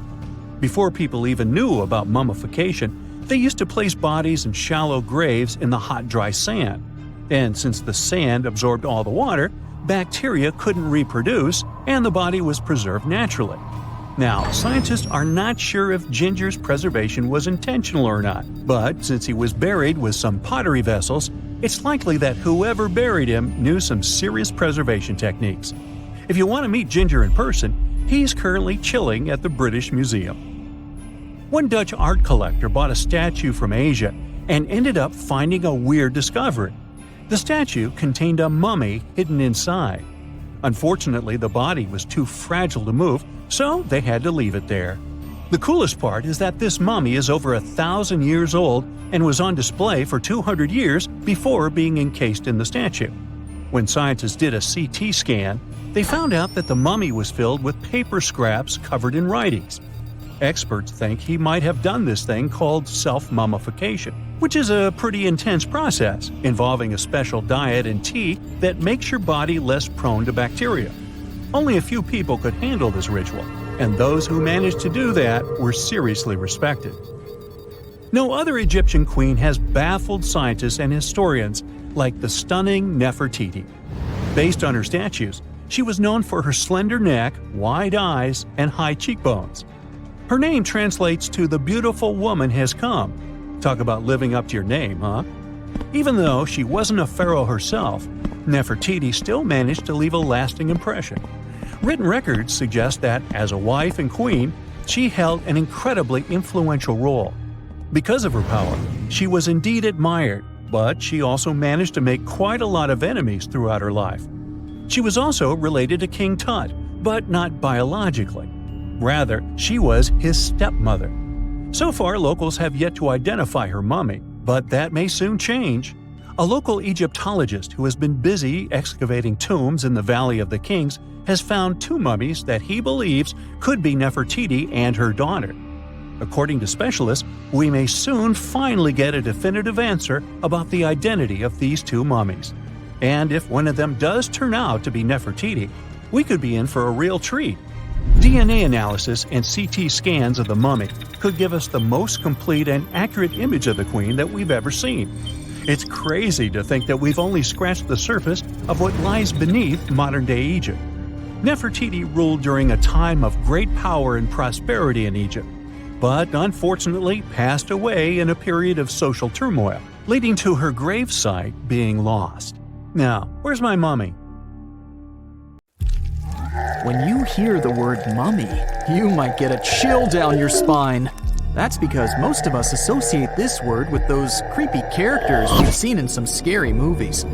Before people even knew about mummification, they used to place bodies in shallow graves in the hot, dry sand. And since the sand absorbed all the water, bacteria couldn't reproduce and the body was preserved naturally. Now, scientists are not sure if Ginger's preservation was intentional or not, but since he was buried with some pottery vessels, it's likely that whoever buried him knew some serious preservation techniques. If you want to meet Ginger in person, he's currently chilling at the British Museum. One Dutch art collector bought a statue from Asia and ended up finding a weird discovery. The statue contained a mummy hidden inside. Unfortunately, the body was too fragile to move, so they had to leave it there. The coolest part is that this mummy is over 1,000 years old and was on display for 200 years before being encased in the statue. When scientists did a CT scan, they found out that the mummy was filled with paper scraps covered in writings. Experts think he might have done this thing called self-mummification, which is a pretty intense process involving a special diet and tea that makes your body less prone to bacteria. Only a few people could handle this ritual, and those who managed to do that were seriously respected. No other Egyptian queen has baffled scientists and historians like the stunning Nefertiti. Based on her statues, she was known for her slender neck, wide eyes, and high cheekbones. Her name translates to "the beautiful woman has come." Talk about living up to your name, huh? Even though she wasn't a pharaoh herself, Nefertiti still managed to leave a lasting impression. Written records suggest that, as a wife and queen, she held an incredibly influential role. Because of her power, she was indeed admired, but she also managed to make quite a lot of enemies throughout her life. She was also related to King Tut, but not biologically. Rather, she was his stepmother. So far, locals have yet to identify her mummy, but that may soon change. A local Egyptologist who has been busy excavating tombs in the Valley of the Kings has found two mummies that he believes could be Nefertiti and her daughter. According to specialists, we may soon finally get a definitive answer about the identity of these two mummies. And if one of them does turn out to be Nefertiti, we could be in for a real treat. DNA analysis and CT scans of the mummy could give us the most complete and accurate image of the queen that we've ever seen. It's crazy to think that we've only scratched the surface of what lies beneath modern-day Egypt. Nefertiti ruled during a time of great power and prosperity in Egypt, but unfortunately passed away in a period of social turmoil, leading to her gravesite being lost. Now, where's my mummy? When you hear the word mummy, you might get a chill down your spine. That's because most of us associate this word with those creepy characters we've seen in some scary movies.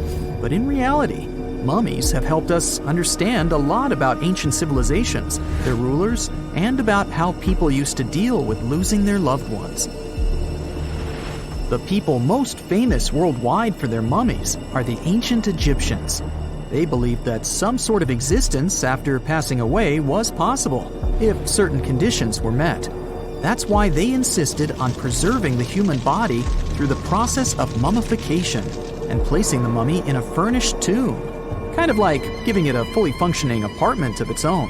But in reality, mummies have helped us understand a lot about ancient civilizations, their rulers, and about how people used to deal with losing their loved ones. The people most famous worldwide for their mummies are the ancient Egyptians. They believed that some sort of existence after passing away was possible, if certain conditions were met. That's why they insisted on preserving the human body through the process of mummification and placing the mummy in a furnished tomb, kind of like giving it a fully functioning apartment of its own.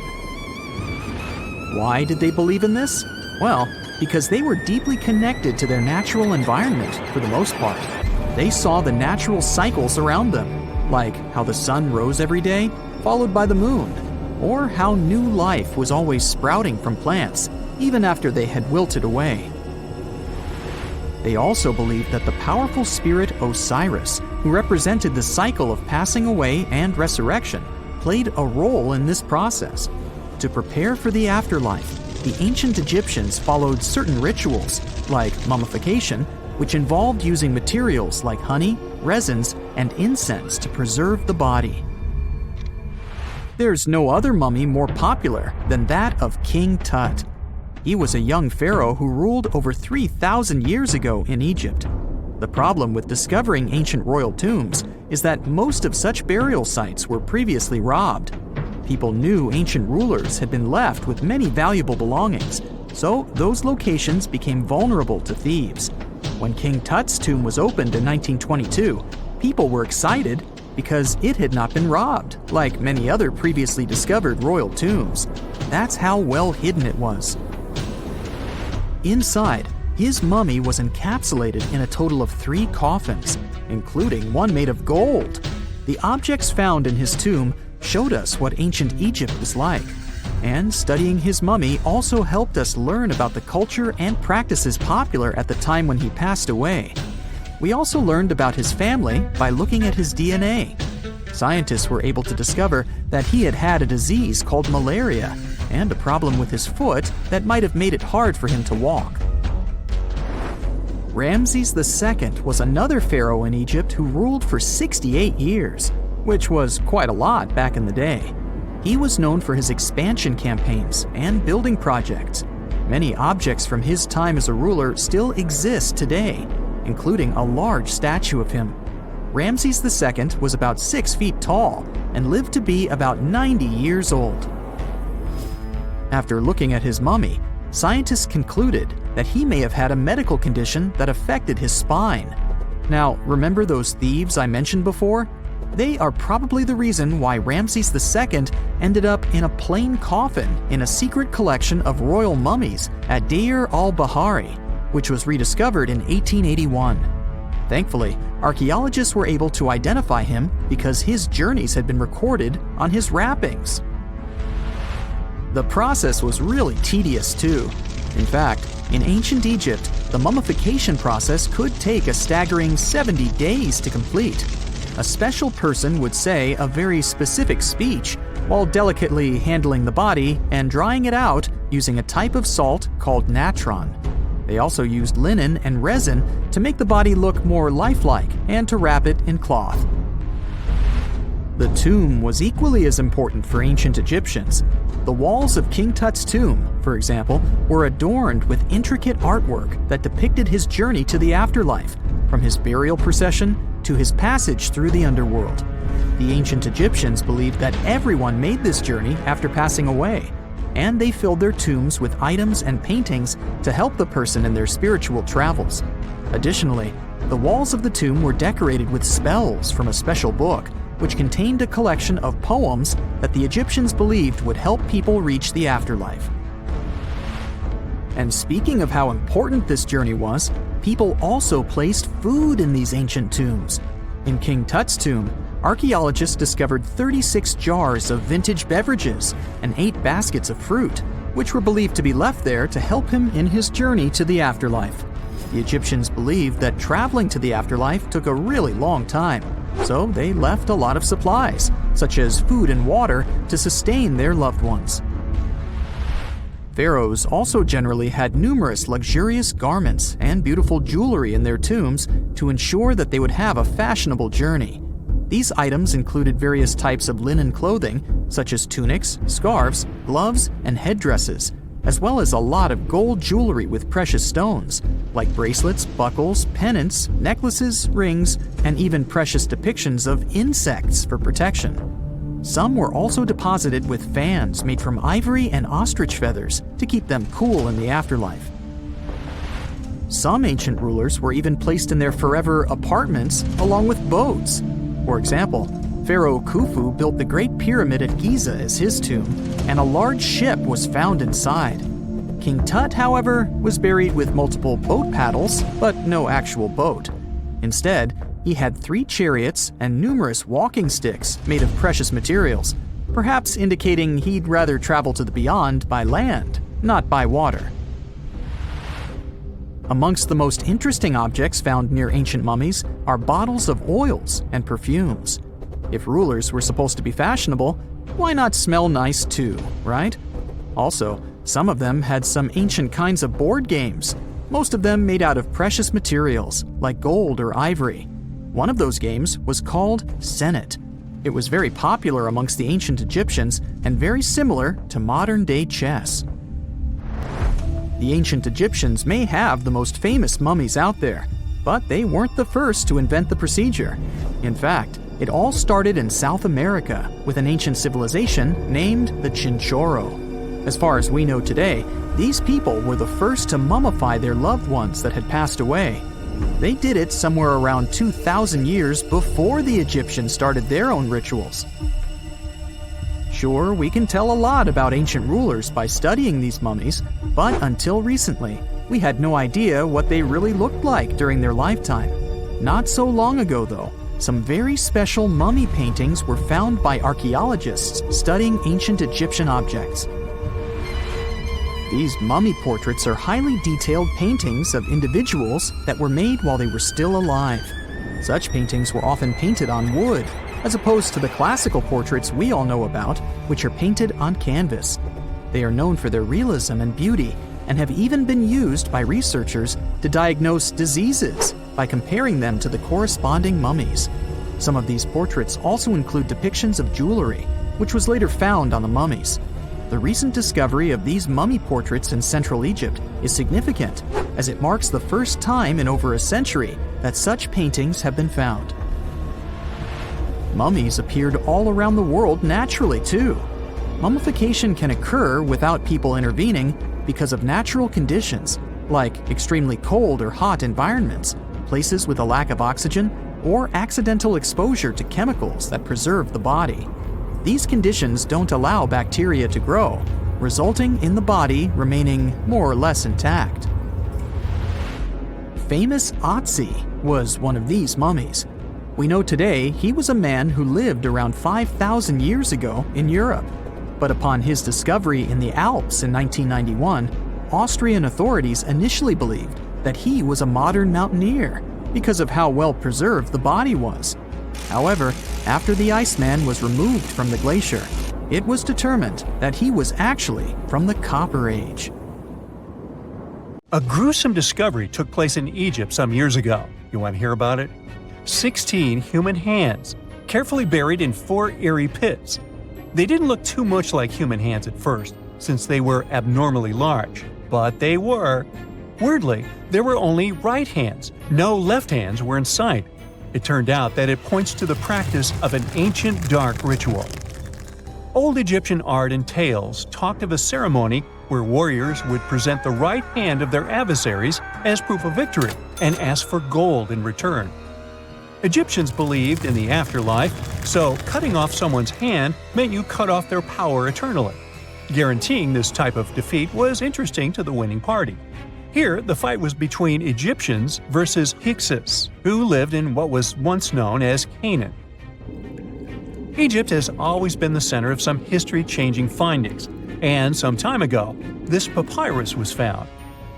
Why did they believe in this? Well, because they were deeply connected to their natural environment for the most part. They saw the natural cycles around them, like how the sun rose every day, followed by the moon, or how new life was always sprouting from plants, even after they had wilted away. They also believed that the powerful spirit Osiris, who represented the cycle of passing away and resurrection, played a role in this process. To prepare for the afterlife, the ancient Egyptians followed certain rituals, like mummification, which involved using materials like honey, resins, and incense to preserve the body. There's no other mummy more popular than that of King Tut. He was a young pharaoh who ruled over 3,000 years ago in Egypt. The problem with discovering ancient royal tombs is that most of such burial sites were previously robbed. People knew ancient rulers had been left with many valuable belongings, so those locations became vulnerable to thieves. When King Tut's tomb was opened in 1922, people were excited because it had not been robbed, like many other previously discovered royal tombs. That's how well hidden it was. Inside, his mummy was encapsulated in a total of 3 coffins, including one made of gold. The objects found in his tomb showed us what ancient Egypt was like, and studying his mummy also helped us learn about the culture and practices popular at the time when he passed away. We also learned about his family by looking at his DNA. Scientists were able to discover that he had had a disease called malaria and a problem with his foot that might have made it hard for him to walk. Ramses II was another pharaoh in Egypt who ruled for 68 years, which was quite a lot back in the day. He was known for his expansion campaigns and building projects. Many objects from his time as a ruler still exist today, including a large statue of him. Ramses II was about 6 feet tall and lived to be about 90 years old. After looking at his mummy, scientists concluded that he may have had a medical condition that affected his spine. Now, remember those thieves I mentioned before? They are probably the reason why Ramses II ended up in a plain coffin in a secret collection of royal mummies at Deir al-Bahari, which was rediscovered in 1881. Thankfully, archaeologists were able to identify him because his journeys had been recorded on his wrappings. The process was really tedious too. In fact, in ancient Egypt, the mummification process could take a staggering 70 days to complete. A special person would say a very specific speech while delicately handling the body and drying it out using a type of salt called natron. They also used linen and resin to make the body look more lifelike and to wrap it in cloth. The tomb was equally as important for ancient Egyptians. The walls of King Tut's tomb, for example, were adorned with intricate artwork that depicted his journey to the afterlife, from his burial procession to his passage through the underworld. The ancient Egyptians believed that everyone made this journey after passing away, and they filled their tombs with items and paintings to help the person in their spiritual travels. Additionally, the walls of the tomb were decorated with spells from a special book, which contained a collection of poems that the Egyptians believed would help people reach the afterlife. And speaking of how important this journey was, people also placed food in these ancient tombs. In King Tut's tomb, archaeologists discovered 36 jars of vintage beverages and 8 baskets of fruit, which were believed to be left there to help him in his journey to the afterlife. The Egyptians believed that traveling to the afterlife took a really long time, so they left a lot of supplies, such as food and water, to sustain their loved ones. Pharaohs also generally had numerous luxurious garments and beautiful jewelry in their tombs to ensure that they would have a fashionable journey. These items included various types of linen clothing, such as tunics, scarves, gloves, and headdresses, as well as a lot of gold jewelry with precious stones, like bracelets, buckles, pendants, necklaces, rings, and even precious depictions of insects for protection. Some were also deposited with fans made from ivory and ostrich feathers to keep them cool in the afterlife. Some ancient rulers were even placed in their forever apartments along with boats. For example, Pharaoh Khufu built the Great Pyramid at Giza as his tomb, and a large ship was found inside. King Tut, however, was buried with multiple boat paddles, but no actual boat. Instead, he had 3 chariots and numerous walking sticks made of precious materials, perhaps indicating he'd rather travel to the beyond by land, not by water. Amongst the most interesting objects found near ancient mummies are bottles of oils and perfumes. If rulers were supposed to be fashionable, why not smell nice too, right? Also, some of them had some ancient kinds of board games, most of them made out of precious materials like gold or ivory. One of those games was called Senet. It was very popular amongst the ancient Egyptians and very similar to modern-day chess. The ancient Egyptians may have the most famous mummies out there, but they weren't the first to invent the procedure. In fact, it all started in South America with an ancient civilization named the Chinchorro. As far as we know today, these people were the first to mummify their loved ones that had passed away. They did it somewhere around 2,000 years before the Egyptians started their own rituals. Sure, we can tell a lot about ancient rulers by studying these mummies, but until recently, we had no idea what they really looked like during their lifetime. Not so long ago, though, some very special mummy paintings were found by archaeologists studying ancient Egyptian objects. These mummy portraits are highly detailed paintings of individuals that were made while they were still alive. Such paintings were often painted on wood, as opposed to the classical portraits we all know about, which are painted on canvas. They are known for their realism and beauty, and have even been used by researchers to diagnose diseases by comparing them to the corresponding mummies. Some of these portraits also include depictions of jewelry, which was later found on the mummies. The recent discovery of these mummy portraits in Central Egypt is significant, as it marks the first time in over a century that such paintings have been found. Mummies appeared all around the world naturally, too. Mummification can occur without people intervening because of natural conditions, like extremely cold or hot environments, places with a lack of oxygen, or accidental exposure to chemicals that preserve the body. These conditions don't allow bacteria to grow, resulting in the body remaining more or less intact. Famous Otzi was one of these mummies. We know today he was a man who lived around 5,000 years ago in Europe. But upon his discovery in the Alps in 1991, Austrian authorities initially believed that he was a modern mountaineer because of how well preserved the body was. However, after the Iceman was removed from the glacier, it was determined that he was actually from the Copper Age. A gruesome discovery took place in Egypt some years ago. You want to hear about it? 16 human hands, carefully buried in 4 eerie pits. They didn't look too much like human hands at first, since they were abnormally large, but they were. Weirdly, there were only right hands. No left hands were in sight. It turned out that it points to the practice of an ancient dark ritual. Old Egyptian art and tales talked of a ceremony where warriors would present the right hand of their adversaries as proof of victory and ask for gold in return. Egyptians believed in the afterlife, so cutting off someone's hand meant you cut off their power eternally. Guaranteeing this type of defeat was interesting to the winning party. Here, the fight was between Egyptians versus Hyksos, who lived in what was once known as Canaan. Egypt has always been the center of some history-changing findings, and some time ago, this papyrus was found.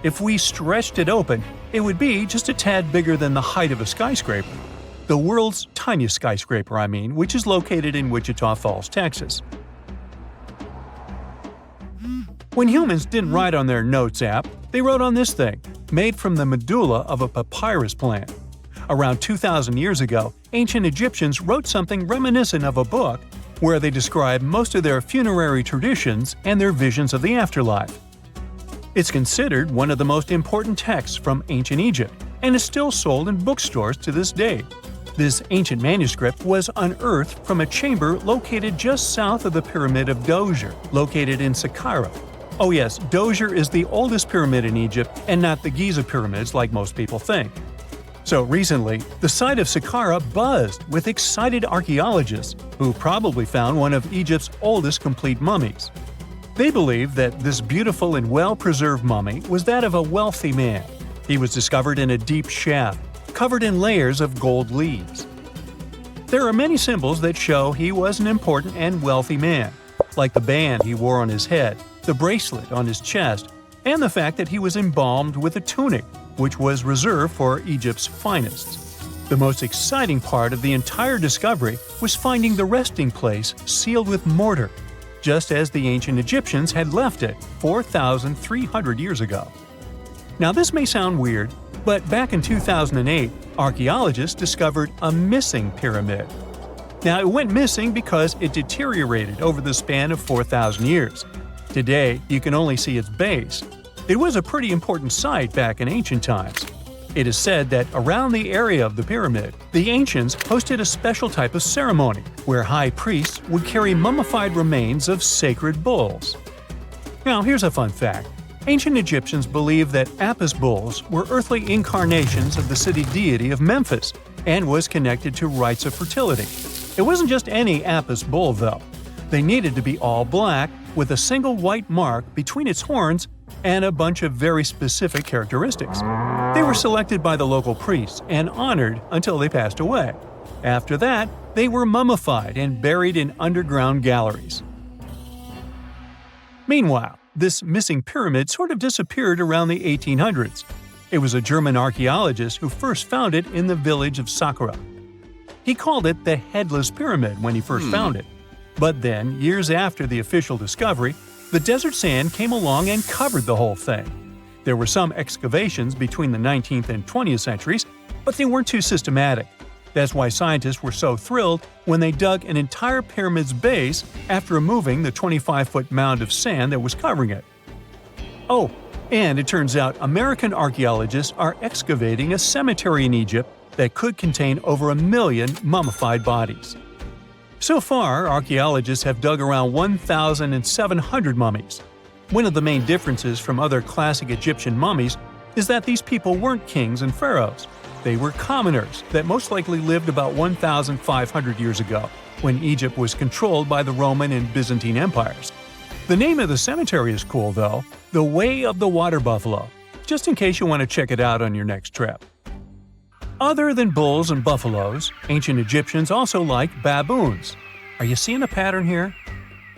If we stretched it open, it would be just a tad bigger than the height of a skyscraper. The world's tiniest skyscraper, which is located in Wichita Falls, Texas. When humans didn't write on their notes app, they wrote on this thing, made from the medulla of a papyrus plant. Around 2,000 years ago, ancient Egyptians wrote something reminiscent of a book where they describe most of their funerary traditions and their visions of the afterlife. It's considered one of the most important texts from ancient Egypt and is still sold in bookstores to this day. This ancient manuscript was unearthed from a chamber located just south of the Pyramid of Djoser, located in Saqqara. Oh yes, Djoser is the oldest pyramid in Egypt and not the Giza pyramids like most people think. So recently, the site of Saqqara buzzed with excited archaeologists who probably found one of Egypt's oldest complete mummies. They believe that this beautiful and well-preserved mummy was that of a wealthy man. He was discovered in a deep shaft, covered in layers of gold leaves. There are many symbols that show he was an important and wealthy man, like the band he wore on his head, the bracelet on his chest, and the fact that he was embalmed with a tunic, which was reserved for Egypt's finest. The most exciting part of the entire discovery was finding the resting place sealed with mortar, just as the ancient Egyptians had left it 4,300 years ago. Now this may sound weird, but back in 2008, archaeologists discovered a missing pyramid. Now it went missing because it deteriorated over the span of 4,000 years. Today, you can only see its base. It was a pretty important site back in ancient times. It is said that around the area of the pyramid, the ancients hosted a special type of ceremony where high priests would carry mummified remains of sacred bulls. Now here's a fun fact. Ancient Egyptians believed that Apis bulls were earthly incarnations of the city deity of Memphis and was connected to rites of fertility. It wasn't just any Apis bull, though. They needed to be all black, with a single white mark between its horns and a bunch of very specific characteristics. They were selected by the local priests and honored until they passed away. After that, they were mummified and buried in underground galleries. Meanwhile, this missing pyramid sort of disappeared around the 1800s. It was a German archaeologist who first found it in the village of Saqqara. He called it the Headless Pyramid when he first found it. But then, years after the official discovery, the desert sand came along and covered the whole thing. There were some excavations between the 19th and 20th centuries, but they weren't too systematic. That's why scientists were so thrilled when they dug an entire pyramid's base after removing the 25-foot mound of sand that was covering it. Oh, and it turns out American archaeologists are excavating a cemetery in Egypt that could contain over 1 million mummified bodies. So far, archaeologists have dug around 1,700 mummies. One of the main differences from other classic Egyptian mummies is that these people weren't kings and pharaohs. They were commoners that most likely lived about 1,500 years ago, when Egypt was controlled by the Roman and Byzantine empires. The name of the cemetery is cool, though, the Way of the Water Buffalo, just in case you want to check it out on your next trip. Other than bulls and buffaloes, ancient Egyptians also liked baboons. Are you seeing a pattern here?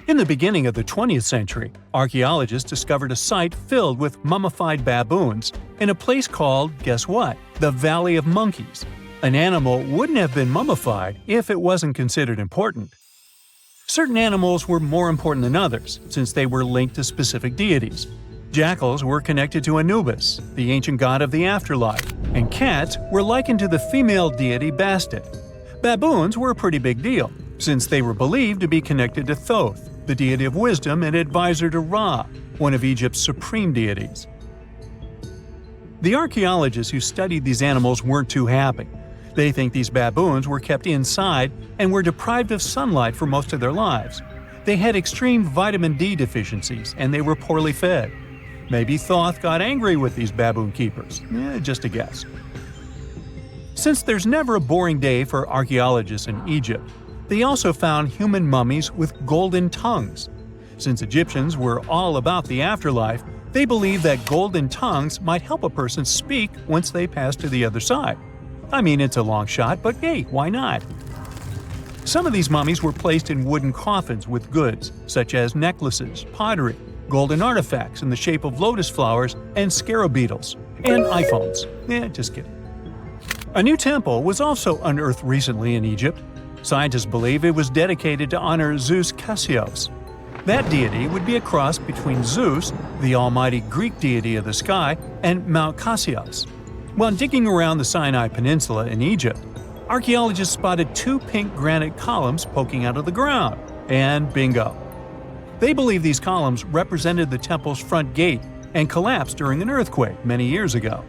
In the beginning of the 20th century, archaeologists discovered a site filled with mummified baboons in a place called, guess what? The Valley of Monkeys. An animal wouldn't have been mummified if it wasn't considered important. Certain animals were more important than others, since they were linked to specific deities. Jackals were connected to Anubis, the ancient god of the afterlife, and cats were likened to the female deity Bastet. Baboons were a pretty big deal, since they were believed to be connected to Thoth, the deity of wisdom and advisor to Ra, one of Egypt's supreme deities. The archaeologists who studied these animals weren't too happy. They think these baboons were kept inside and were deprived of sunlight for most of their lives. They had extreme vitamin D deficiencies and they were poorly fed. Maybe Thoth got angry with these baboon keepers. Just a guess. Since there's never a boring day for archaeologists in Egypt, they also found human mummies with golden tongues. Since Egyptians were all about the afterlife, they believed that golden tongues might help a person speak once they pass to the other side. I mean, it's a long shot, but hey, why not? Some of these mummies were placed in wooden coffins with goods, such as necklaces, pottery, golden artifacts in the shape of lotus flowers and scarab beetles, and iPhones. Just kidding. A new temple was also unearthed recently in Egypt. Scientists believe it was dedicated to honor Zeus Cassios. That deity would be a cross between Zeus, the almighty Greek deity of the sky, and Mount Cassius. While digging around the Sinai Peninsula in Egypt, archaeologists spotted 2 pink granite columns poking out of the ground, and bingo. They believe these columns represented the temple's front gate and collapsed during an earthquake many years ago.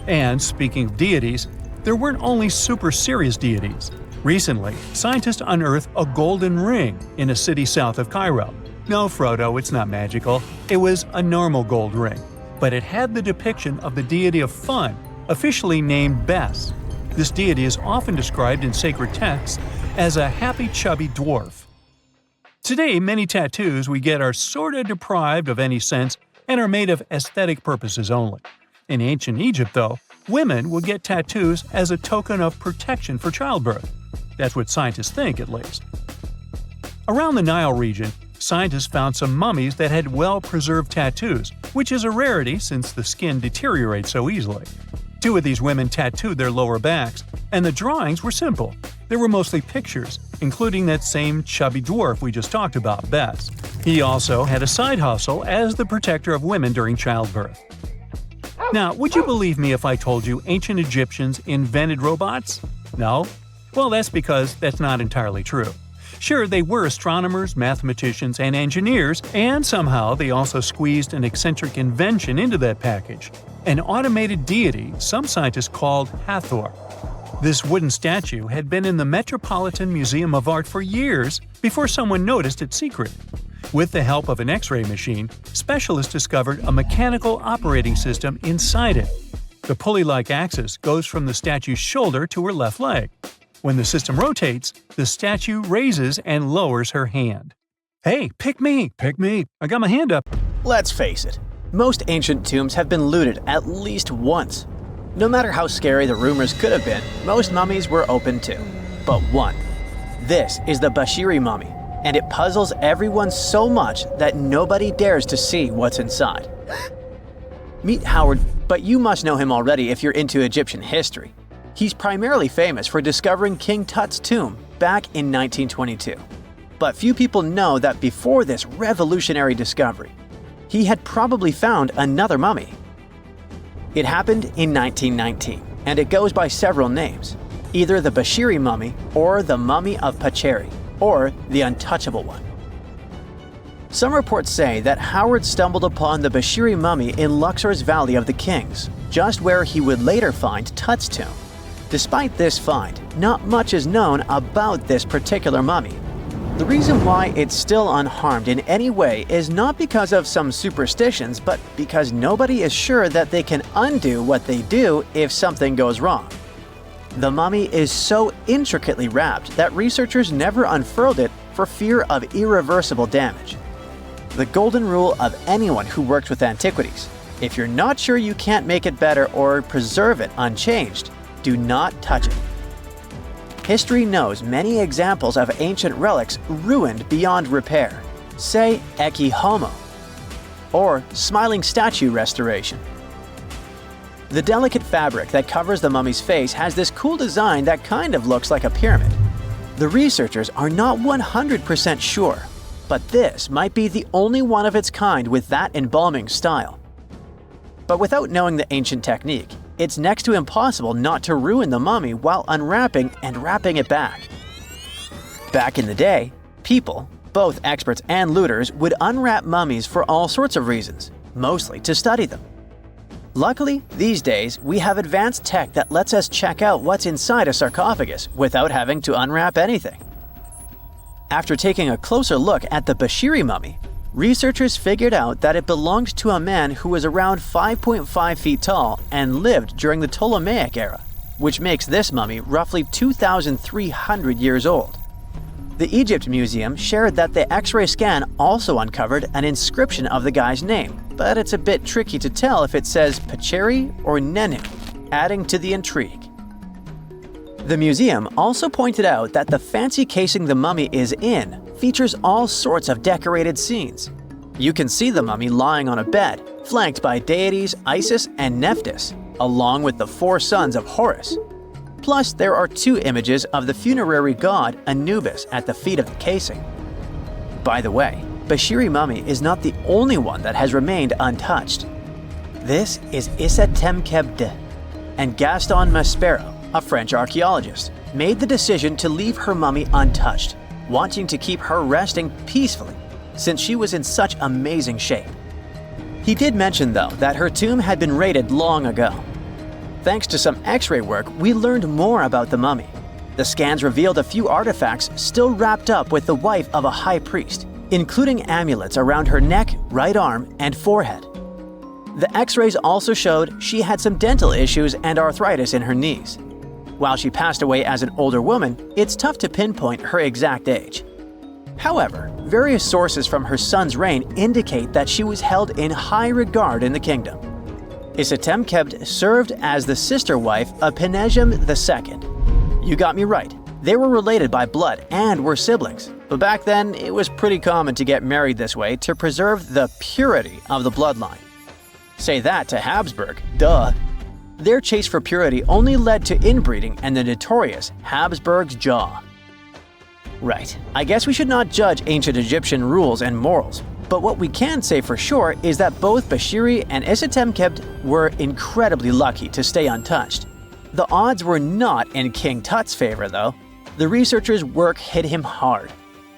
And speaking of deities, there weren't only super serious deities. Recently, scientists unearthed a golden ring in a city south of Cairo. No, Frodo, it's not magical. It was a normal gold ring, but it had the depiction of the deity of fun, officially named Bes. This deity is often described in sacred texts as a happy, chubby dwarf. Today, many tattoos we get are sorta deprived of any sense and are made of aesthetic purposes only. In ancient Egypt, though, women would get tattoos as a token of protection for childbirth. That's what scientists think, at least. Around the Nile region, scientists found some mummies that had well-preserved tattoos, which is a rarity since the skin deteriorates so easily. 2 of these women tattooed their lower backs, and the drawings were simple. They were mostly pictures, including that same chubby dwarf we just talked about, Bes. He also had a side hustle as the protector of women during childbirth. Now, would you believe me if I told you ancient Egyptians invented robots? No? Well, that's because that's not entirely true. Sure, they were astronomers, mathematicians, and engineers, and somehow they also squeezed an eccentric invention into that package. An automated deity some scientists called Hathor. This wooden statue had been in the Metropolitan Museum of Art for years before someone noticed its secret. With the help of an X-ray machine, specialists discovered a mechanical operating system inside it. The pulley-like axis goes from the statue's shoulder to her left leg. When the system rotates, the statue raises and lowers her hand. Hey, pick me! Pick me! I got my hand up! Let's face it, most ancient tombs have been looted at least once. No matter how scary the rumors could have been, most mummies were open to. But one. This is the Bashiri mummy, and it puzzles everyone so much that nobody dares to see what's inside. Meet Howard, but you must know him already if you're into Egyptian history. He's primarily famous for discovering King Tut's tomb back in 1922. But few people know that before this revolutionary discovery, he had probably found another mummy. It happened in 1919, and it goes by several names, either the Bashiri mummy or the mummy of Pacheri, or the untouchable one. Some reports say that Howard stumbled upon the Bashiri mummy in Luxor's Valley of the Kings, just where he would later find Tut's tomb. Despite this find, not much is known about this particular mummy. The reason why it's still unharmed in any way is not because of some superstitions, but because nobody is sure that they can undo what they do if something goes wrong. The mummy is so intricately wrapped that researchers never unfurled it for fear of irreversible damage. The golden rule of anyone who works with antiquities: if you're not sure you can't make it better or preserve it unchanged, do not touch it. History knows many examples of ancient relics ruined beyond repair, say Ecce Homo, or smiling statue restoration. The delicate fabric that covers the mummy's face has this cool design that kind of looks like a pyramid. The researchers are not 100% sure, but this might be the only one of its kind with that embalming style. But without knowing the ancient technique, it's next to impossible not to ruin the mummy while unwrapping and wrapping it back. Back in the day, people, both experts and looters, would unwrap mummies for all sorts of reasons, mostly to study them. Luckily, these days, we have advanced tech that lets us check out what's inside a sarcophagus without having to unwrap anything. After taking a closer look at the Bashiri mummy, researchers figured out that it belonged to a man who was around 5.5 feet tall and lived during the Ptolemaic era, which makes this mummy roughly 2,300 years old. The Egypt Museum shared that the X-ray scan also uncovered an inscription of the guy's name, but it's a bit tricky to tell if it says Pacheri or Nenu, adding to the intrigue. The museum also pointed out that the fancy casing the mummy is in features all sorts of decorated scenes. You can see the mummy lying on a bed, flanked by deities Isis and Nephthys, along with the 4 sons of Horus. Plus, there are 2 images of the funerary god Anubis at the feet of the casing. By the way, Bashiri mummy is not the only one that has remained untouched. This is Isetemkebde, and Gaston Maspero, a French archaeologist, made the decision to leave her mummy untouched, wanting to keep her resting peacefully since she was in such amazing shape. He did mention, though, that her tomb had been raided long ago. Thanks to some X-ray work, we learned more about the mummy. The scans revealed a few artifacts still wrapped up with the wife of a high priest, including amulets around her neck, right arm, and forehead. The X-rays also showed she had some dental issues and arthritis in her knees. While she passed away as an older woman, it's tough to pinpoint her exact age. However, various sources from her son's reign indicate that she was held in high regard in the kingdom. Isetemkebde served as the sister wife of Penejam II. You got me right, they were related by blood and were siblings, but back then it was pretty common to get married this way to preserve the purity of the bloodline. Say that to Habsburg, duh. Their chase for purity only led to inbreeding and the notorious Habsburg's jaw. Right, I guess we should not judge ancient Egyptian rules and morals, but what we can say for sure is that both Bashiri and Isetemkebde were incredibly lucky to stay untouched. The odds were not in King Tut's favor, though. The researchers' work hit him hard.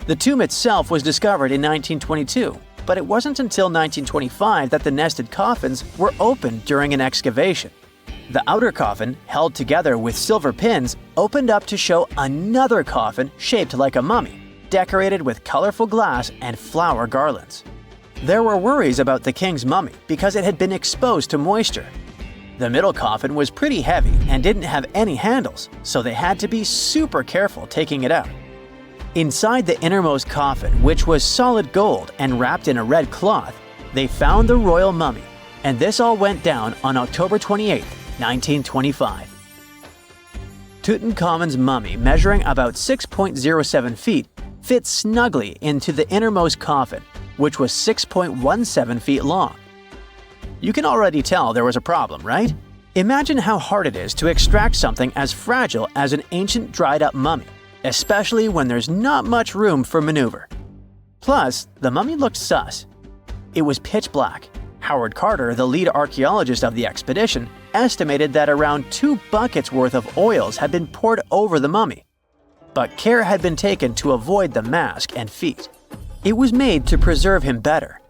The tomb itself was discovered in 1922, but it wasn't until 1925 that the nested coffins were opened during an excavation. The outer coffin, held together with silver pins, opened up to show another coffin shaped like a mummy, decorated with colorful glass and flower garlands. There were worries about the king's mummy because it had been exposed to moisture. The middle coffin was pretty heavy and didn't have any handles, so they had to be super careful taking it out. Inside the innermost coffin, which was solid gold and wrapped in a red cloth, they found the royal mummy, and this all went down on October 28, 1925. Tutankhamun's mummy, measuring about 6.07 feet, fit snugly into the innermost coffin, which was 6.17 feet long. You can already tell there was a problem, right? Imagine how hard it is to extract something as fragile as an ancient dried-up mummy, especially when there's not much room for maneuver. Plus, the mummy looked sus. It was pitch black. Howard Carter, the lead archaeologist of the expedition, estimated that around 2 buckets worth of oils had been poured over the mummy. But care had been taken to avoid the mask and feet. It was made to preserve him better.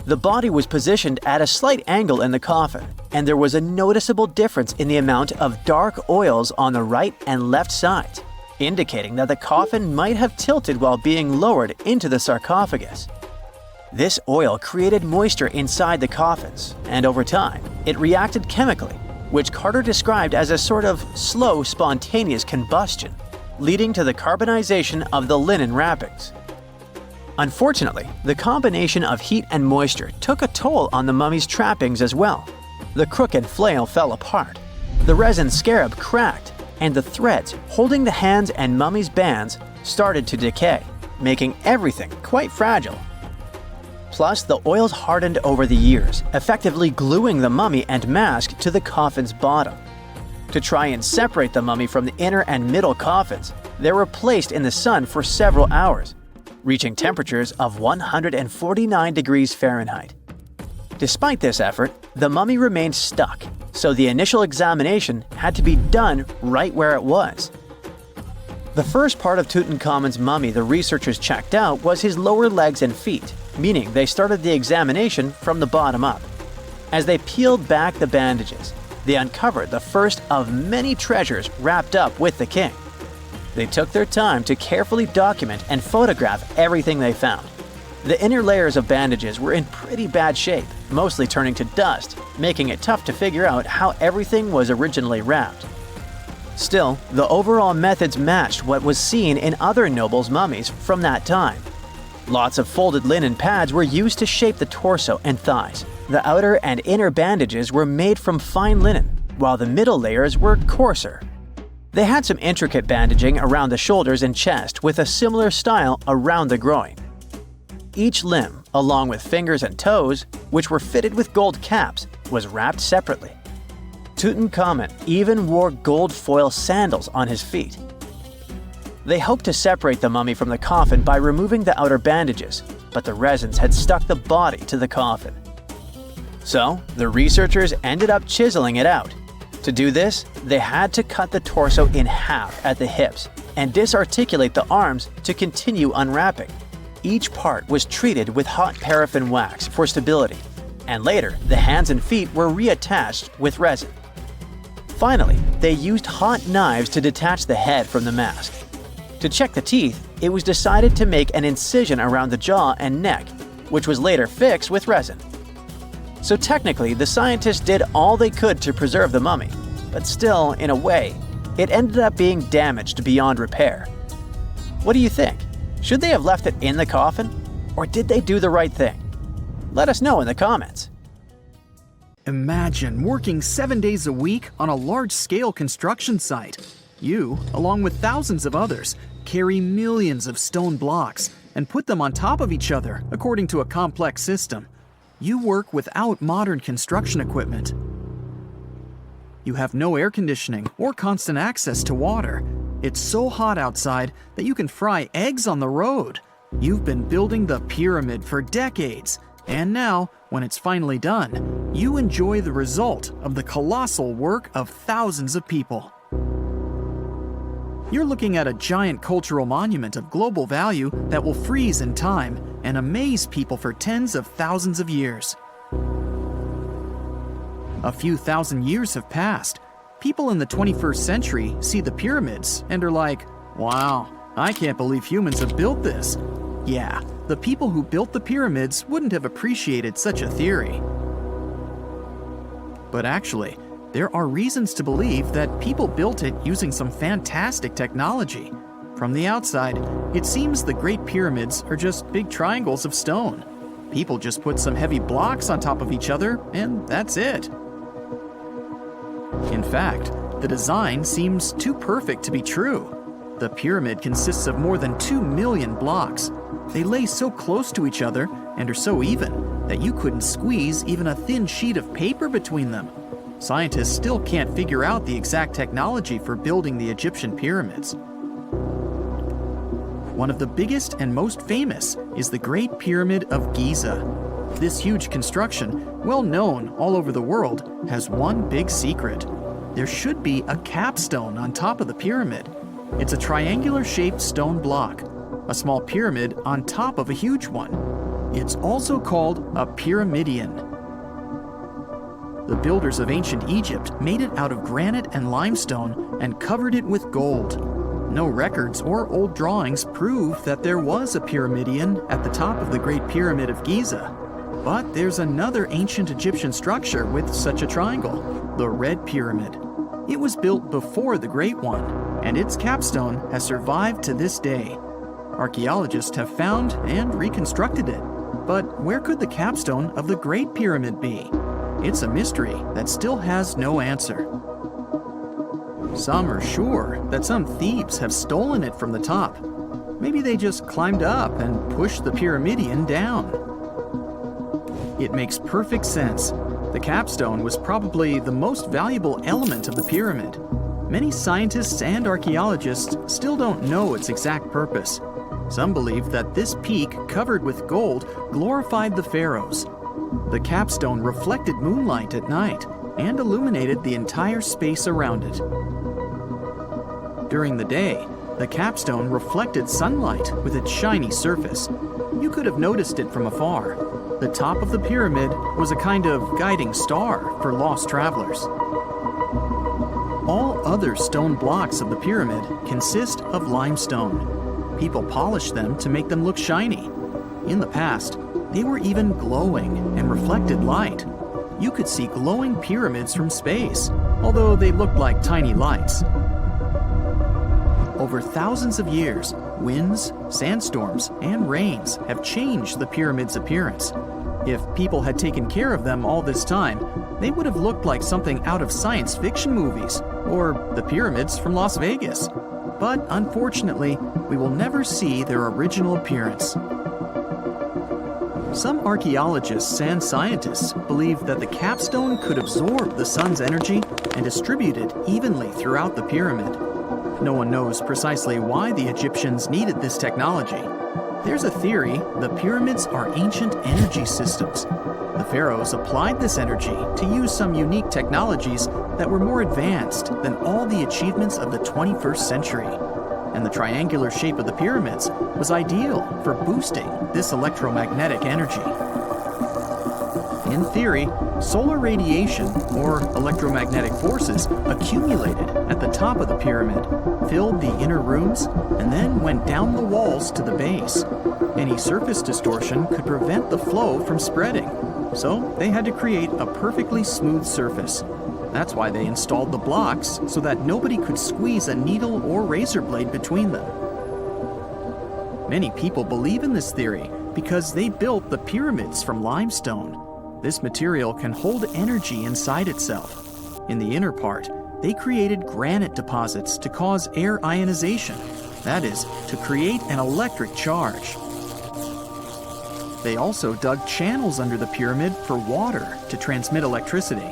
The body was positioned at a slight angle in the coffin, and there was a noticeable difference in the amount of dark oils on the right and left sides, indicating that the coffin might have tilted while being lowered into the sarcophagus. This oil created moisture inside the coffins, and over time, it reacted chemically, which Carter described as a sort of slow, spontaneous combustion, leading to the carbonization of the linen wrappings. Unfortunately, the combination of heat and moisture took a toll on the mummy's trappings as well. The crooked flail fell apart, the resin scarab cracked, and the threads holding the hands and mummy's bands started to decay, making everything quite fragile. Plus, the oils hardened over the years, effectively gluing the mummy and mask to the coffin's bottom. To try and separate the mummy from the inner and middle coffins, they were placed in the sun for several hours, reaching temperatures of 149 degrees Fahrenheit. Despite this effort, the mummy remained stuck, so the initial examination had to be done right where it was. The first part of Tutankhamun's mummy the researchers checked out was his lower legs and feet, meaning they started the examination from the bottom up. As they peeled back the bandages, they uncovered the first of many treasures wrapped up with the king. They took their time to carefully document and photograph everything they found. The inner layers of bandages were in pretty bad shape, mostly turning to dust, making it tough to figure out how everything was originally wrapped. Still, the overall methods matched what was seen in other nobles' mummies from that time. Lots of folded linen pads were used to shape the torso and thighs. The outer and inner bandages were made from fine linen, while the middle layers were coarser. They had some intricate bandaging around the shoulders and chest with a similar style around the groin. Each limb, along with fingers and toes, which were fitted with gold caps, was wrapped separately. Tutankhamun even wore gold foil sandals on his feet. They hoped to separate the mummy from the coffin by removing the outer bandages, but the resins had stuck the body to the coffin. So, the researchers ended up chiseling it out. To do this, they had to cut the torso in half at the hips and disarticulate the arms to continue unwrapping. Each part was treated with hot paraffin wax for stability, and later the hands and feet were reattached with resin. Finally, they used hot knives to detach the head from the mask. To check the teeth, it was decided to make an incision around the jaw and neck, which was later fixed with resin. So technically, the scientists did all they could to preserve the mummy, but still, in a way, it ended up being damaged beyond repair. What do you think? Should they have left it in the coffin? Or did they do the right thing? Let us know in the comments. Imagine working 7 days a week on a large-scale construction site. You, along with thousands of others, carry millions of stone blocks and put them on top of each other according to a complex system. You work without modern construction equipment. You have no air conditioning or constant access to water. It's so hot outside that you can fry eggs on the road. You've been building the pyramid for decades, and now, when it's finally done, you enjoy the result of the colossal work of thousands of people. You're looking at a giant cultural monument of global value that will freeze in time and amaze people for tens of thousands of years. A few thousand years have passed. People in the 21st century see the pyramids and are like, wow, I can't believe humans have built this. Yeah, the people who built the pyramids wouldn't have appreciated such a theory. But actually, there are reasons to believe that people built it using some fantastic technology. From the outside, it seems the Great Pyramids are just big triangles of stone. People just put some heavy blocks on top of each other, and that's it. In fact, the design seems too perfect to be true. The pyramid consists of more than 2 million blocks. They lay so close to each other and are so even that you couldn't squeeze even a thin sheet of paper between them. Scientists still can't figure out the exact technology for building the Egyptian pyramids. One of the biggest and most famous is the Great Pyramid of Giza. This huge construction, well known all over the world, has one big secret. There should be a capstone on top of the pyramid. It's a triangular-shaped stone block, a small pyramid on top of a huge one. It's also called a pyramidion. The builders of ancient Egypt made it out of granite and limestone and covered it with gold. No records or old drawings prove that there was a pyramidion at the top of the Great Pyramid of Giza. But there's another ancient Egyptian structure with such a triangle, the Red Pyramid. It was built before the Great One, and its capstone has survived to this day. Archaeologists have found and reconstructed it. But where could the capstone of the Great Pyramid be? It's a mystery that still has no answer. Some are sure that some thieves have stolen it from the top. Maybe they just climbed up and pushed the pyramidion down. It makes perfect sense. The capstone was probably the most valuable element of the pyramid. Many scientists and archaeologists still don't know its exact purpose. Some believe that this peak covered with gold glorified the pharaohs. The capstone reflected moonlight at night and illuminated the entire space around it. During the day, the capstone reflected sunlight with its shiny surface. You could have noticed it from afar. The top of the pyramid was a kind of guiding star for lost travelers. All other stone blocks of the pyramid consist of limestone. People polished them to make them look shiny. In the past, they were even glowing and reflected light. You could see glowing pyramids from space, although they looked like tiny lights. Over thousands of years, winds, sandstorms, and rains have changed the pyramid's appearance. If people had taken care of them all this time, they would have looked like something out of science fiction movies, or the pyramids from Las Vegas. But unfortunately, we will never see their original appearance. Some archaeologists and scientists believe that the capstone could absorb the sun's energy and distribute it evenly throughout the pyramid. no one knows precisely why the Egyptians needed this technology. There's a theory the pyramids are ancient energy systems. The pharaohs applied this energy to use some unique technologies that were more advanced than all the achievements of the 21st century. And the triangular shape of the pyramids was ideal for boosting this electromagnetic energy. In theory, solar radiation, or electromagnetic forces, accumulated at the top of the pyramid, filled the inner rooms, and then went down the walls to the base. Any surface distortion could prevent the flow from spreading, so they had to create a perfectly smooth surface. That's why they installed the blocks so that nobody could squeeze a needle or razor blade between them. Many people believe in this theory because they built the pyramids from limestone. This material can hold energy inside itself. In the inner part, they created granite deposits to cause air ionization, that is, to create an electric charge. They also dug channels under the pyramid for water to transmit electricity.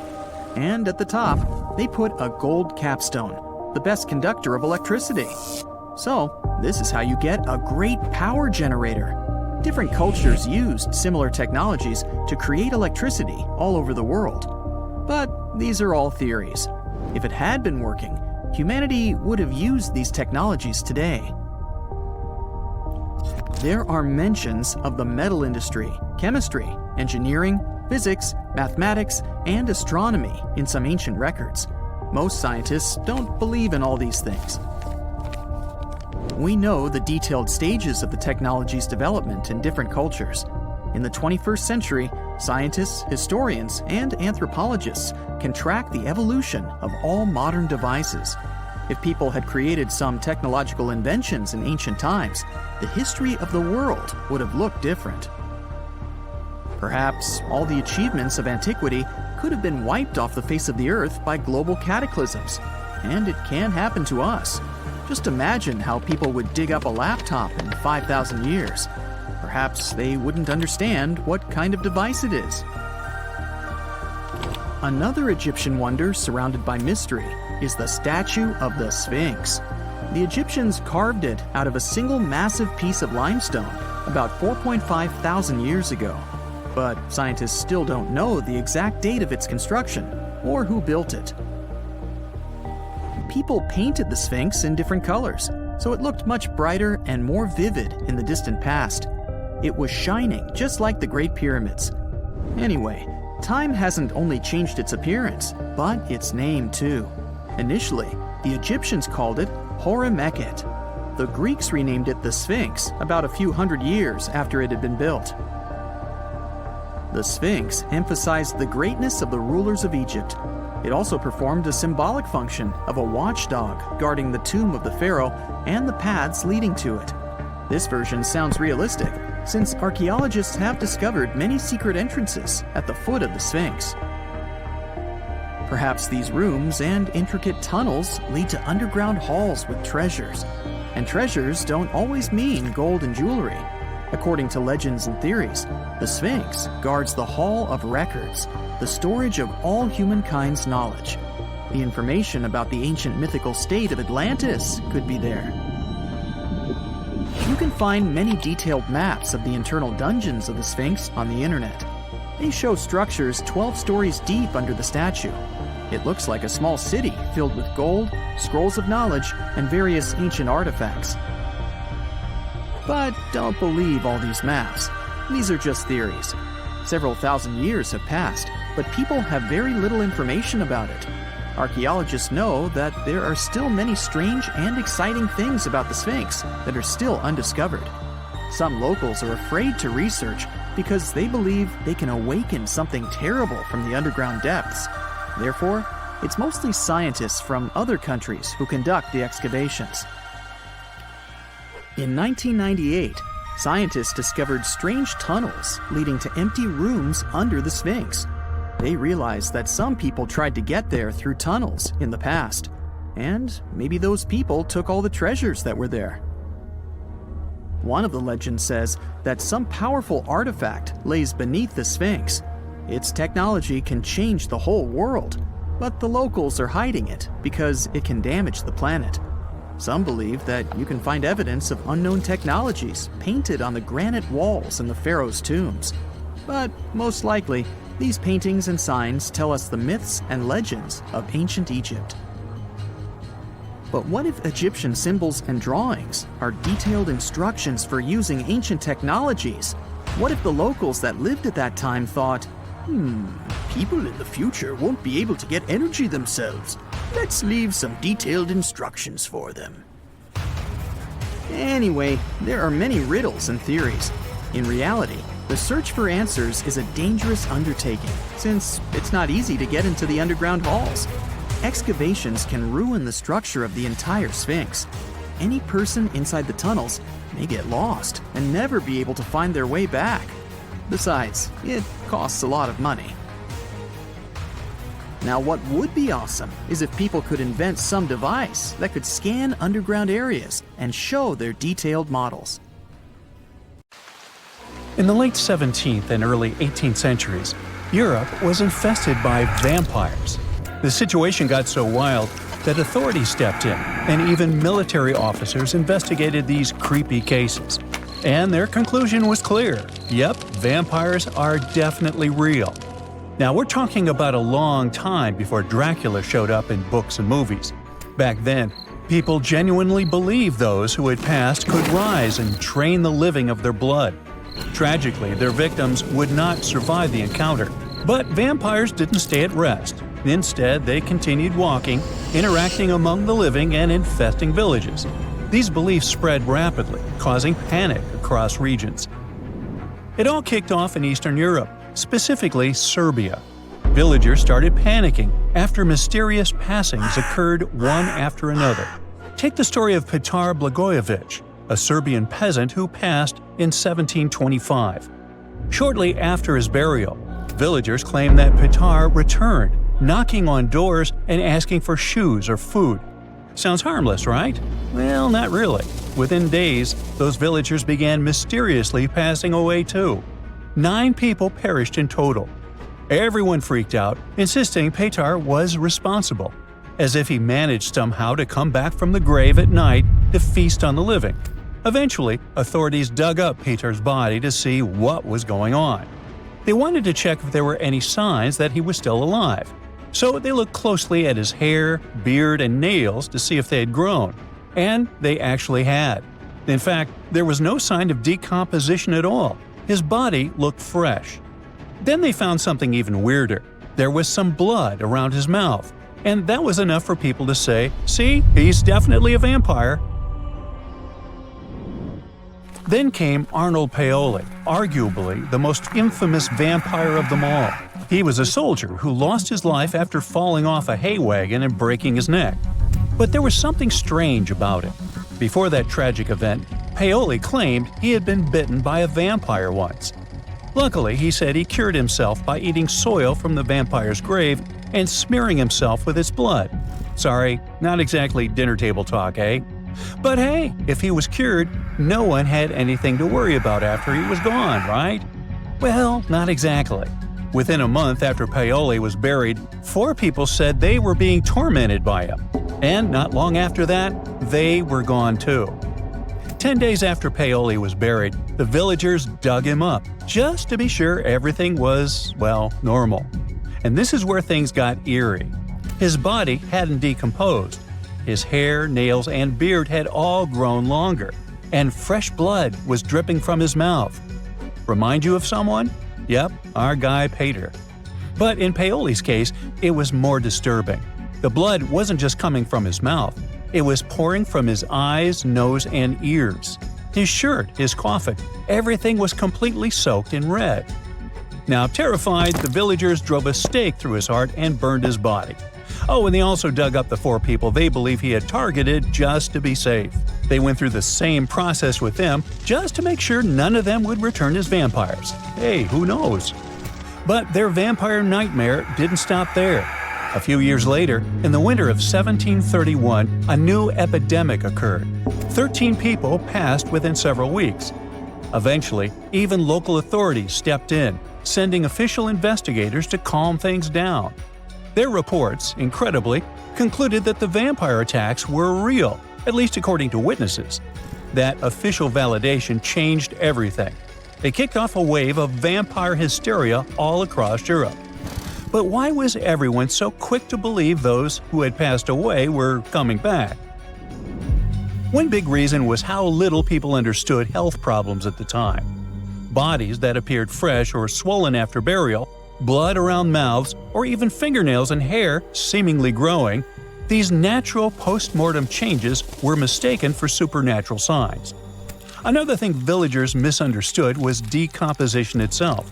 And at the top, they put a gold capstone, the best conductor of electricity. So, this is how you get a great power generator. Different cultures used similar technologies to create electricity all over the world. But these are all theories. If it had been working, humanity would have used these technologies today. There are mentions of the metal industry, chemistry, engineering, physics, mathematics, and astronomy in some ancient records. Most scientists don't believe in all these things. We know the detailed stages of the technology's development in different cultures. In the 21st century, scientists, historians, and anthropologists can track the evolution of all modern devices. If people had created some technological inventions in ancient times, the history of the world would have looked different. Perhaps all the achievements of antiquity could have been wiped off the face of the earth by global cataclysms, and it can happen to us. Just imagine how people would dig up a laptop in 5,000 years. Perhaps they wouldn't understand what kind of device it is. Another Egyptian wonder surrounded by mystery is the statue of the Sphinx. The Egyptians carved it out of a single massive piece of limestone about 4.5 thousand years ago. But scientists still don't know the exact date of its construction or who built it. People painted the Sphinx in different colors, so it looked much brighter and more vivid in the distant past. It was shining just like the Great Pyramids. Anyway, time hasn't only changed its appearance, but its name too. Initially, the Egyptians called it Horemheb. The Greeks renamed it the Sphinx about a few hundred years after it had been built. The Sphinx emphasized the greatness of the rulers of Egypt. It also performed a symbolic function of a watchdog guarding the tomb of the pharaoh and the paths leading to it. This version sounds realistic, since archaeologists have discovered many secret entrances at the foot of the Sphinx. Perhaps these rooms and intricate tunnels lead to underground halls with treasures. And treasures don't always mean gold and jewelry. According to legends and theories, the Sphinx guards the Hall of Records, the storage of all humankind's knowledge. The information about the ancient mythical state of Atlantis could be there. You can find many detailed maps of the internal dungeons of the Sphinx on the internet. They show structures 12 stories deep under the statue. It looks like a small city filled with gold, scrolls of knowledge, and various ancient artifacts. But don't believe all these maps. These are just theories. Several thousand years have passed, but people have very little information about it. Archaeologists know that there are still many strange and exciting things about the Sphinx that are still undiscovered. Some locals are afraid to research because they believe they can awaken something terrible from the underground depths. Therefore, it's mostly scientists from other countries who conduct the excavations. In 1998, scientists discovered strange tunnels leading to empty rooms under the Sphinx. They realized that some people tried to get there through tunnels in the past, and maybe those people took all the treasures that were there. One of the legends says that some powerful artifact lays beneath the Sphinx. Its technology can change the whole world, but the locals are hiding it because it can damage the planet. Some believe that you can find evidence of unknown technologies painted on the granite walls in the pharaoh's tombs. But most likely, these paintings and signs tell us the myths and legends of ancient Egypt. But what if Egyptian symbols and drawings are detailed instructions for using ancient technologies? What if the locals that lived at that time thought, people in the future won't be able to get energy themselves. Let's leave some detailed instructions for them. Anyway, there are many riddles and theories. In reality, the search for answers is a dangerous undertaking, since it's not easy to get into the underground halls. Excavations can ruin the structure of the entire Sphinx. Any person inside the tunnels may get lost and never be able to find their way back. Besides, it costs a lot of money. Now, what would be awesome is if people could invent some device that could scan underground areas and show their detailed models. In the late 17th and early 18th centuries, Europe was infested by vampires. The situation got so wild that authorities stepped in, and even military officers investigated these creepy cases. And their conclusion was clear. Yep, vampires are definitely real. Now, we're talking about a long time before Dracula showed up in books and movies. Back then, people genuinely believed those who had passed could rise and drain the living of their blood. Tragically, their victims would not survive the encounter. But vampires didn't stay at rest. Instead, they continued walking, interacting among the living and infesting villages. These beliefs spread rapidly, causing panic across regions. It all kicked off in Eastern Europe, specifically Serbia. Villagers started panicking after mysterious passings occurred one after another. Take the story of Petar Blagojevic, a Serbian peasant who passed in 1725. Shortly after his burial, villagers claimed that Petar returned, knocking on doors and asking for shoes or food. Sounds harmless, right? Well, not really. Within days, those villagers began mysteriously passing away too. 9 people perished in total. Everyone freaked out, insisting Petar was responsible, as if he managed somehow to come back from the grave at night to feast on the living. Eventually, authorities dug up Petar's body to see what was going on. They wanted to check if there were any signs that he was still alive. So they looked closely at his hair, beard, and nails to see if they had grown. And they actually had. In fact, there was no sign of decomposition at all. His body looked fresh. Then they found something even weirder. There was some blood around his mouth. And that was enough for people to say, see, he's definitely a vampire. Then came Arnold Paoli, arguably the most infamous vampire of them all. He was a soldier who lost his life after falling off a hay wagon and breaking his neck. But there was something strange about it. Before that tragic event, Paoli claimed he had been bitten by a vampire once. Luckily, he said he cured himself by eating soil from the vampire's grave and smearing himself with its blood. Sorry, not exactly dinner table talk, eh? But hey, if he was cured, no one had anything to worry about after he was gone, right? Well, not exactly. Within a month after Paoli was buried, 4 people said they were being tormented by him. And not long after that, they were gone too. 10 days after Paoli was buried, the villagers dug him up, just to be sure everything was, well, normal. And this is where things got eerie. His body hadn't decomposed. His hair, nails, and beard had all grown longer, and fresh blood was dripping from his mouth. Remind you of someone? Yep, our guy Peter. But in Paoli's case, it was more disturbing. The blood wasn't just coming from his mouth. It was pouring from his eyes, nose, and ears. His shirt, his coffin, everything was completely soaked in red. Now, terrified, the villagers drove a stake through his heart and burned his body. Oh, and they also dug up the 4 people they believe he had targeted just to be safe. They went through the same process with them just to make sure none of them would return as vampires. Hey, who knows? But their vampire nightmare didn't stop there. A few years later, in the winter of 1731, a new epidemic occurred. 13 people passed within several weeks. Eventually, even local authorities stepped in, sending official investigators to calm things down. Their reports, incredibly, concluded that the vampire attacks were real, at least according to witnesses. That official validation changed everything. It kicked off a wave of vampire hysteria all across Europe. But why was everyone so quick to believe those who had passed away were coming back? One big reason was how little people understood health problems at the time. Bodies that appeared fresh or swollen after burial, blood around mouths, or even fingernails and hair seemingly growing, these natural post-mortem changes were mistaken for supernatural signs. Another thing villagers misunderstood was decomposition itself.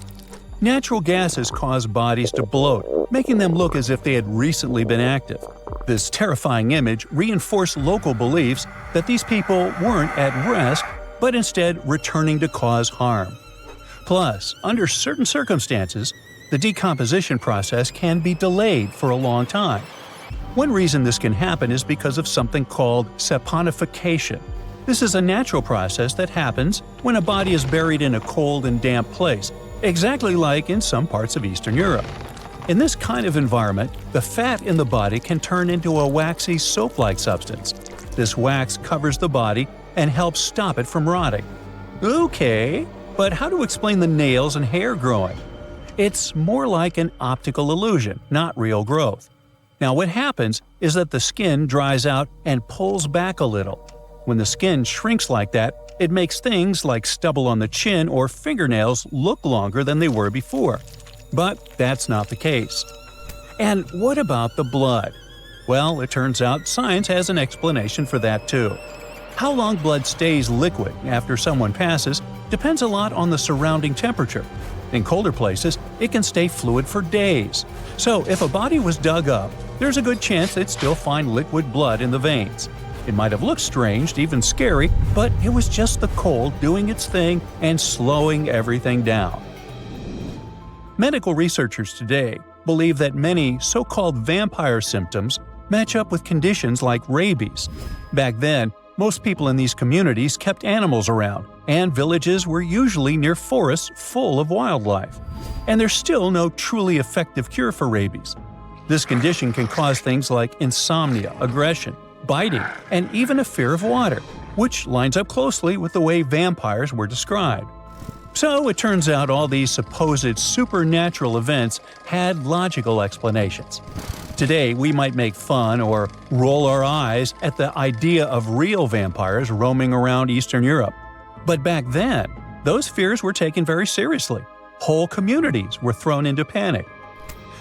Natural gases cause bodies to bloat, making them look as if they had recently been active. This terrifying image reinforced local beliefs that these people weren't at rest, but instead returning to cause harm. Plus, under certain circumstances, the decomposition process can be delayed for a long time. One reason this can happen is because of something called saponification. This is a natural process that happens when a body is buried in a cold and damp place, exactly like in some parts of Eastern Europe. In this kind of environment, the fat in the body can turn into a waxy soap-like substance. This wax covers the body and helps stop it from rotting. Okay, but how to explain the nails and hair growing? It's more like an optical illusion, not real growth. Now what happens is that the skin dries out and pulls back a little. When the skin shrinks like that, it makes things like stubble on the chin or fingernails look longer than they were before. But that's not the case. And what about the blood? Well, it turns out science has an explanation for that too. How long blood stays liquid after someone passes depends a lot on the surrounding temperature. In colder places, it can stay fluid for days. So if a body was dug up, there's a good chance they'd still find liquid blood in the veins. It might have looked strange, even scary, but it was just the cold doing its thing and slowing everything down. Medical researchers today believe that many so-called vampire symptoms match up with conditions like rabies. Back then, most people in these communities kept animals around, and villages were usually near forests full of wildlife. And there's still no truly effective cure for rabies. This condition can cause things like insomnia, aggression, biting, and even a fear of water, which lines up closely with the way vampires were described. So it turns out all these supposed supernatural events had logical explanations. Today, we might make fun or roll our eyes at the idea of real vampires roaming around Eastern Europe. But back then, those fears were taken very seriously. Whole communities were thrown into panic.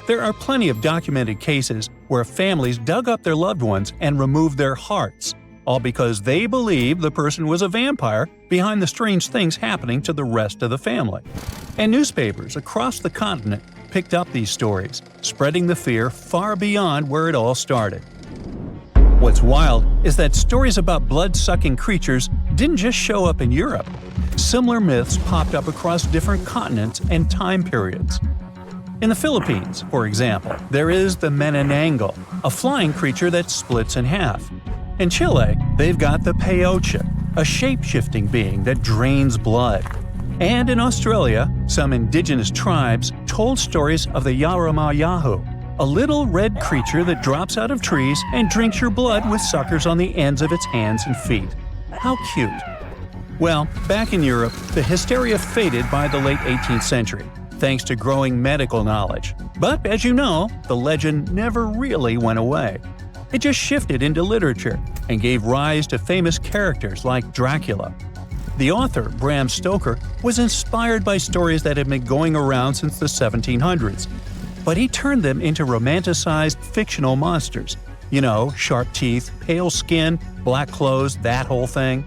There are plenty of documented cases where families dug up their loved ones and removed their hearts, all because they believed the person was a vampire behind the strange things happening to the rest of the family. And newspapers across the continent picked up these stories, spreading the fear far beyond where it all started. What's wild is that stories about blood-sucking creatures didn't just show up in Europe. Similar myths popped up across different continents and time periods. In the Philippines, for example, there is the Manananggal, a flying creature that splits in half. In Chile, they've got the Peyote, a shape-shifting being that drains blood. And in Australia, some indigenous tribes told stories of the Yaramayahu, a little red creature that drops out of trees and drinks your blood with suckers on the ends of its hands and feet. How cute. Well, back in Europe, the hysteria faded by the late 18th century, thanks to growing medical knowledge. But as you know, the legend never really went away. It just shifted into literature and gave rise to famous characters like Dracula. The author, Bram Stoker, was inspired by stories that had been going around since the 1700s, but he turned them into romanticized fictional monsters. You know, sharp teeth, pale skin, black clothes, that whole thing.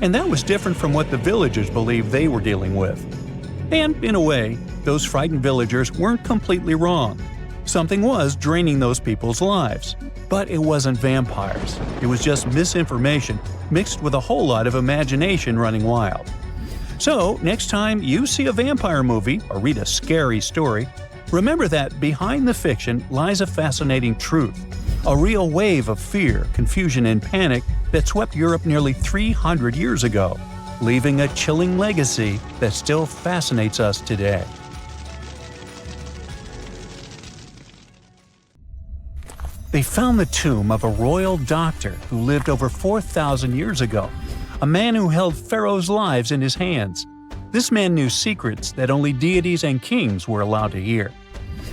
And that was different from what the villagers believed they were dealing with. And, in a way, those frightened villagers weren't completely wrong. Something was draining those people's lives. But it wasn't vampires. It was just misinformation mixed with a whole lot of imagination running wild. So, next time you see a vampire movie or read a scary story, remember that behind the fiction lies a fascinating truth. A real wave of fear, confusion, and panic that swept Europe nearly 300 years ago, leaving a chilling legacy that still fascinates us today. They found the tomb of a royal doctor who lived over 4,000 years ago, a man who held pharaohs' lives in his hands. This man knew secrets that only deities and kings were allowed to hear.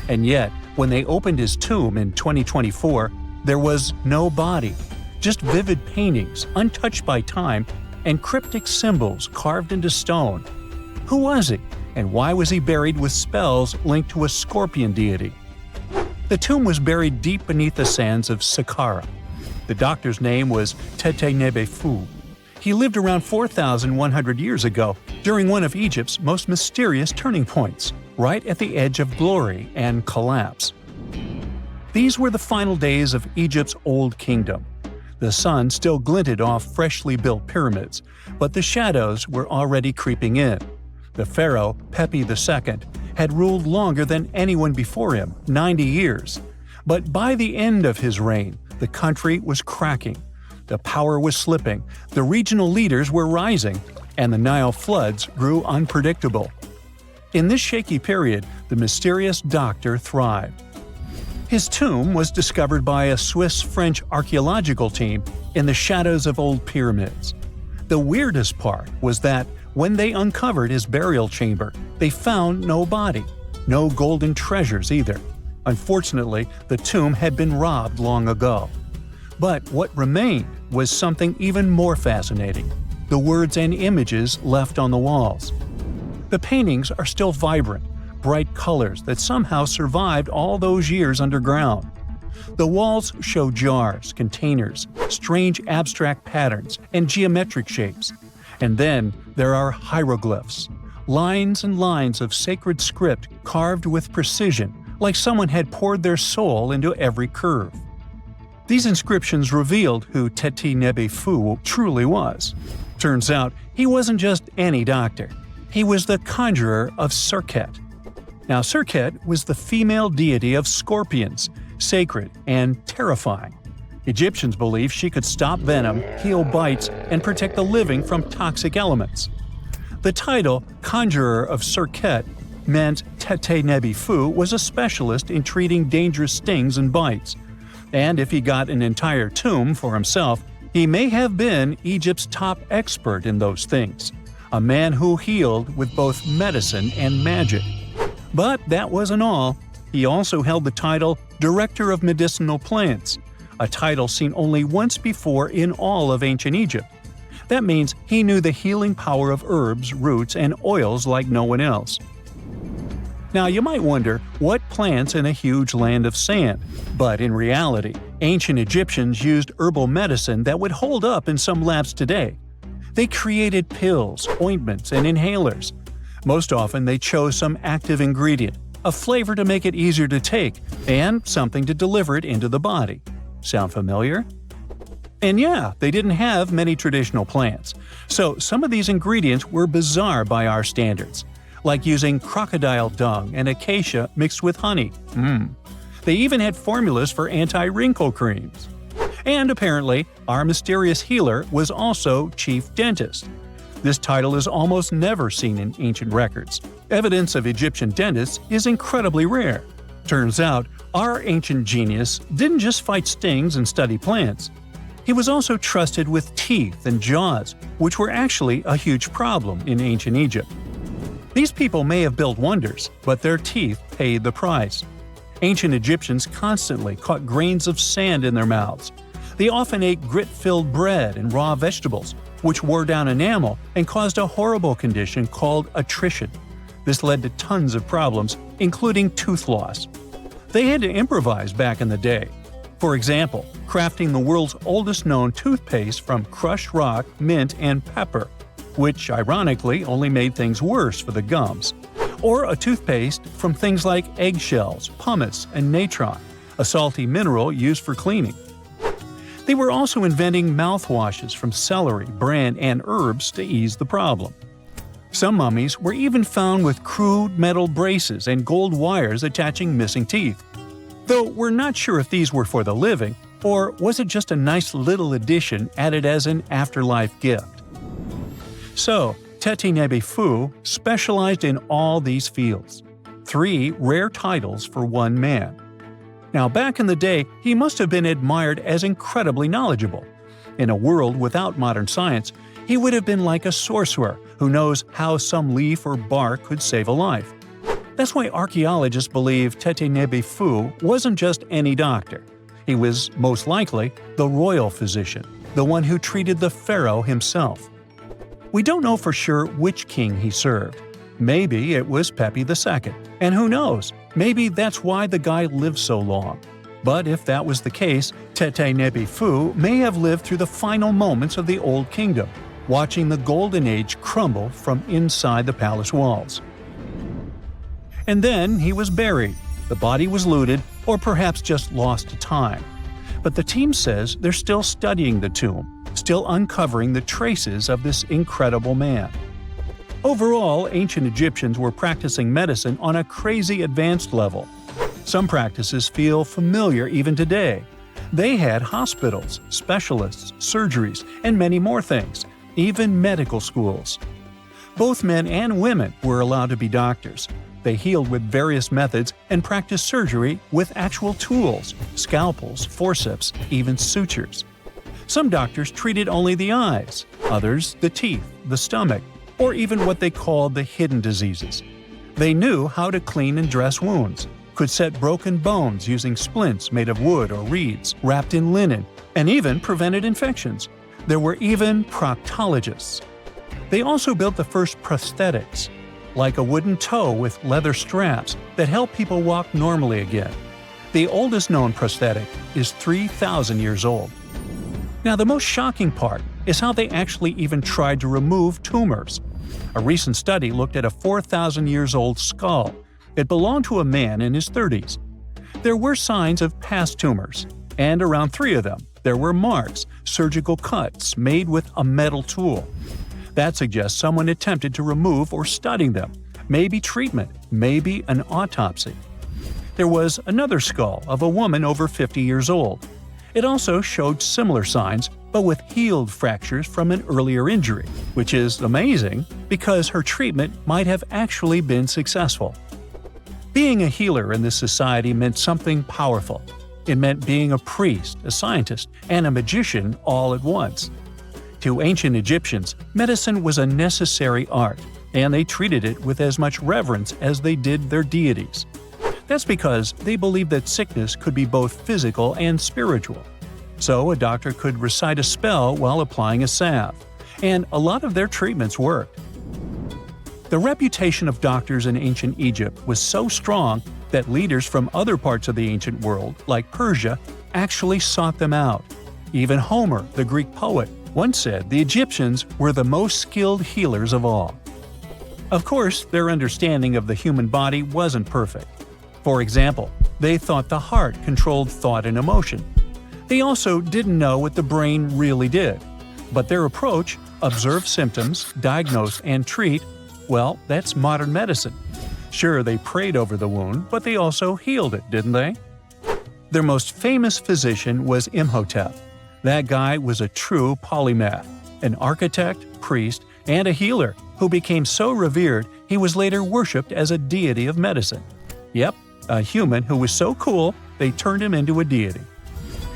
And yet, when they opened his tomb in 2024, there was no body, just vivid paintings, untouched by time, and cryptic symbols carved into stone. Who was he, and why was he buried with spells linked to a scorpion deity? The tomb was buried deep beneath the sands of Saqqara. The doctor's name was Tete-Nebe-Fu. He lived around 4,100 years ago, during one of Egypt's most mysterious turning points, right at the edge of glory and collapse. These were the final days of Egypt's Old Kingdom. The sun still glinted off freshly built pyramids, but the shadows were already creeping in. The pharaoh, Pepi II, had ruled longer than anyone before him, 90 years. But by the end of his reign, the country was cracking. The power was slipping, the regional leaders were rising, and the Nile floods grew unpredictable. In this shaky period, the mysterious doctor thrived. His tomb was discovered by a Swiss-French archaeological team in the shadows of old pyramids. The weirdest part was that when they uncovered his burial chamber, they found no body, no golden treasures either. Unfortunately, the tomb had been robbed long ago. But what remained was something even more fascinating: the words and images left on the walls. The paintings are still vibrant, bright colors that somehow survived all those years underground. The walls show jars, containers, strange abstract patterns, and geometric shapes. And then there are hieroglyphs, lines and lines of sacred script carved with precision, like someone had poured their soul into every curve. These inscriptions revealed who Tete-Nebe-Fu truly was. Turns out, he wasn't just any doctor. He was the conjurer of Serket. Now, Serket was the female deity of scorpions, sacred and terrifying. Egyptians believed she could stop venom, heal bites, and protect the living from toxic elements. The title, Conjurer of Serket, meant Tete-Nebe-Fu was a specialist in treating dangerous stings and bites. And if he got an entire tomb for himself, he may have been Egypt's top expert in those things, a man who healed with both medicine and magic. But that wasn't all. He also held the title Director of Medicinal Plants, a title seen only once before in all of ancient Egypt. That means he knew the healing power of herbs, roots, and oils like no one else. Now, you might wonder, what plants in a huge land of sand? But in reality, ancient Egyptians used herbal medicine that would hold up in some labs today. They created pills, ointments, and inhalers. Most often they chose some active ingredient, a flavor to make it easier to take, and something to deliver it into the body. Sound familiar? And yeah, they didn't have many traditional plants, so some of these ingredients were bizarre by our standards, like using crocodile dung and acacia mixed with honey. They even had formulas for anti-wrinkle creams. And apparently, our mysterious healer was also chief dentist. This title is almost never seen in ancient records. Evidence of Egyptian dentists is incredibly rare. Turns out, our ancient genius didn't just fight stings and study plants. He was also trusted with teeth and jaws, which were actually a huge problem in ancient Egypt. These people may have built wonders, but their teeth paid the price. Ancient Egyptians constantly caught grains of sand in their mouths. They often ate grit-filled bread and raw vegetables, which wore down enamel and caused a horrible condition called attrition. This led to tons of problems, including tooth loss. They had to improvise back in the day. For example, crafting the world's oldest known toothpaste from crushed rock, mint, and pepper, which ironically only made things worse for the gums. Or a toothpaste from things like eggshells, pumice, and natron, a salty mineral used for cleaning. They were also inventing mouthwashes from celery, bran, and herbs to ease the problem. Some mummies were even found with crude metal braces and gold wires attaching missing teeth. Though we're not sure if these were for the living, or was it just a nice little addition added as an afterlife gift. So, Tete-Nebe-Fu specialized in all these fields. 3 rare titles for one man. Now, back in the day, he must have been admired as incredibly knowledgeable. In a world without modern science, he would have been like a sorcerer who knows how some leaf or bark could save a life. That's why archaeologists believe Tete-Nebi-Fu wasn't just any doctor. He was, most likely, the royal physician, the one who treated the pharaoh himself. We don't know for sure which king he served. Maybe it was Pepi II, and who knows, maybe that's why the guy lived so long. But if that was the case, Tete-Nebi-Fu may have lived through the final moments of the Old Kingdom, watching the Golden Age crumble from inside the palace walls. And then he was buried, the body was looted, or perhaps just lost to time. But the team says they're still studying the tomb, still uncovering the traces of this incredible man. Overall, ancient Egyptians were practicing medicine on a crazy advanced level. Some practices feel familiar even today. They had hospitals, specialists, surgeries, and many more things, even medical schools. Both men and women were allowed to be doctors. They healed with various methods and practiced surgery with actual tools, scalpels, forceps, even sutures. Some doctors treated only the eyes, others the teeth, the stomach, or even what they called the hidden diseases. They knew how to clean and dress wounds, could set broken bones using splints made of wood or reeds wrapped in linen, and even prevented infections. There were even proctologists. They also built the first prosthetics, like a wooden toe with leather straps that help people walk normally again. The oldest known prosthetic is 3,000 years old. Now, the most shocking part is how they actually even tried to remove tumors. A recent study looked at a 4,000 years old skull. It belonged to a man in his 30s. There were signs of past tumors, and around 3 of them, there were marks, surgical cuts made with a metal tool. That suggests someone attempted to remove or study them, maybe treatment, maybe an autopsy. There was another skull of a woman over 50 years old. It also showed similar signs, but with healed fractures from an earlier injury, which is amazing because her treatment might have actually been successful. Being a healer in this society meant something powerful. It meant being a priest, a scientist, and a magician all at once. To ancient Egyptians, medicine was a necessary art, and they treated it with as much reverence as they did their deities. That's because they believed that sickness could be both physical and spiritual. So a doctor could recite a spell while applying a salve, and a lot of their treatments worked. The reputation of doctors in ancient Egypt was so strong that leaders from other parts of the ancient world, like Persia, actually sought them out. Even Homer, the Greek poet, once said the Egyptians were the most skilled healers of all. Of course, their understanding of the human body wasn't perfect. For example, they thought the heart controlled thought and emotion. They also didn't know what the brain really did. But their approach, observe symptoms, diagnose, and treat, well, that's modern medicine. Sure, they prayed over the wound, but they also healed it, didn't they? Their most famous physician was Imhotep. That guy was a true polymath, an architect, priest, and a healer who became so revered he was later worshipped as a deity of medicine. Yep, a human who was so cool they turned him into a deity.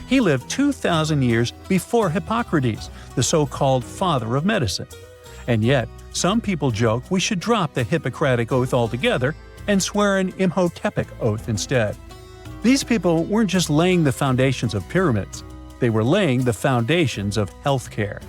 He lived 2,000 years before Hippocrates, the so-called father of medicine. And yet, some people joke we should drop the Hippocratic Oath altogether and swear an Imhotepic Oath instead. These people weren't just laying the foundations of pyramids, they were laying the foundations of healthcare.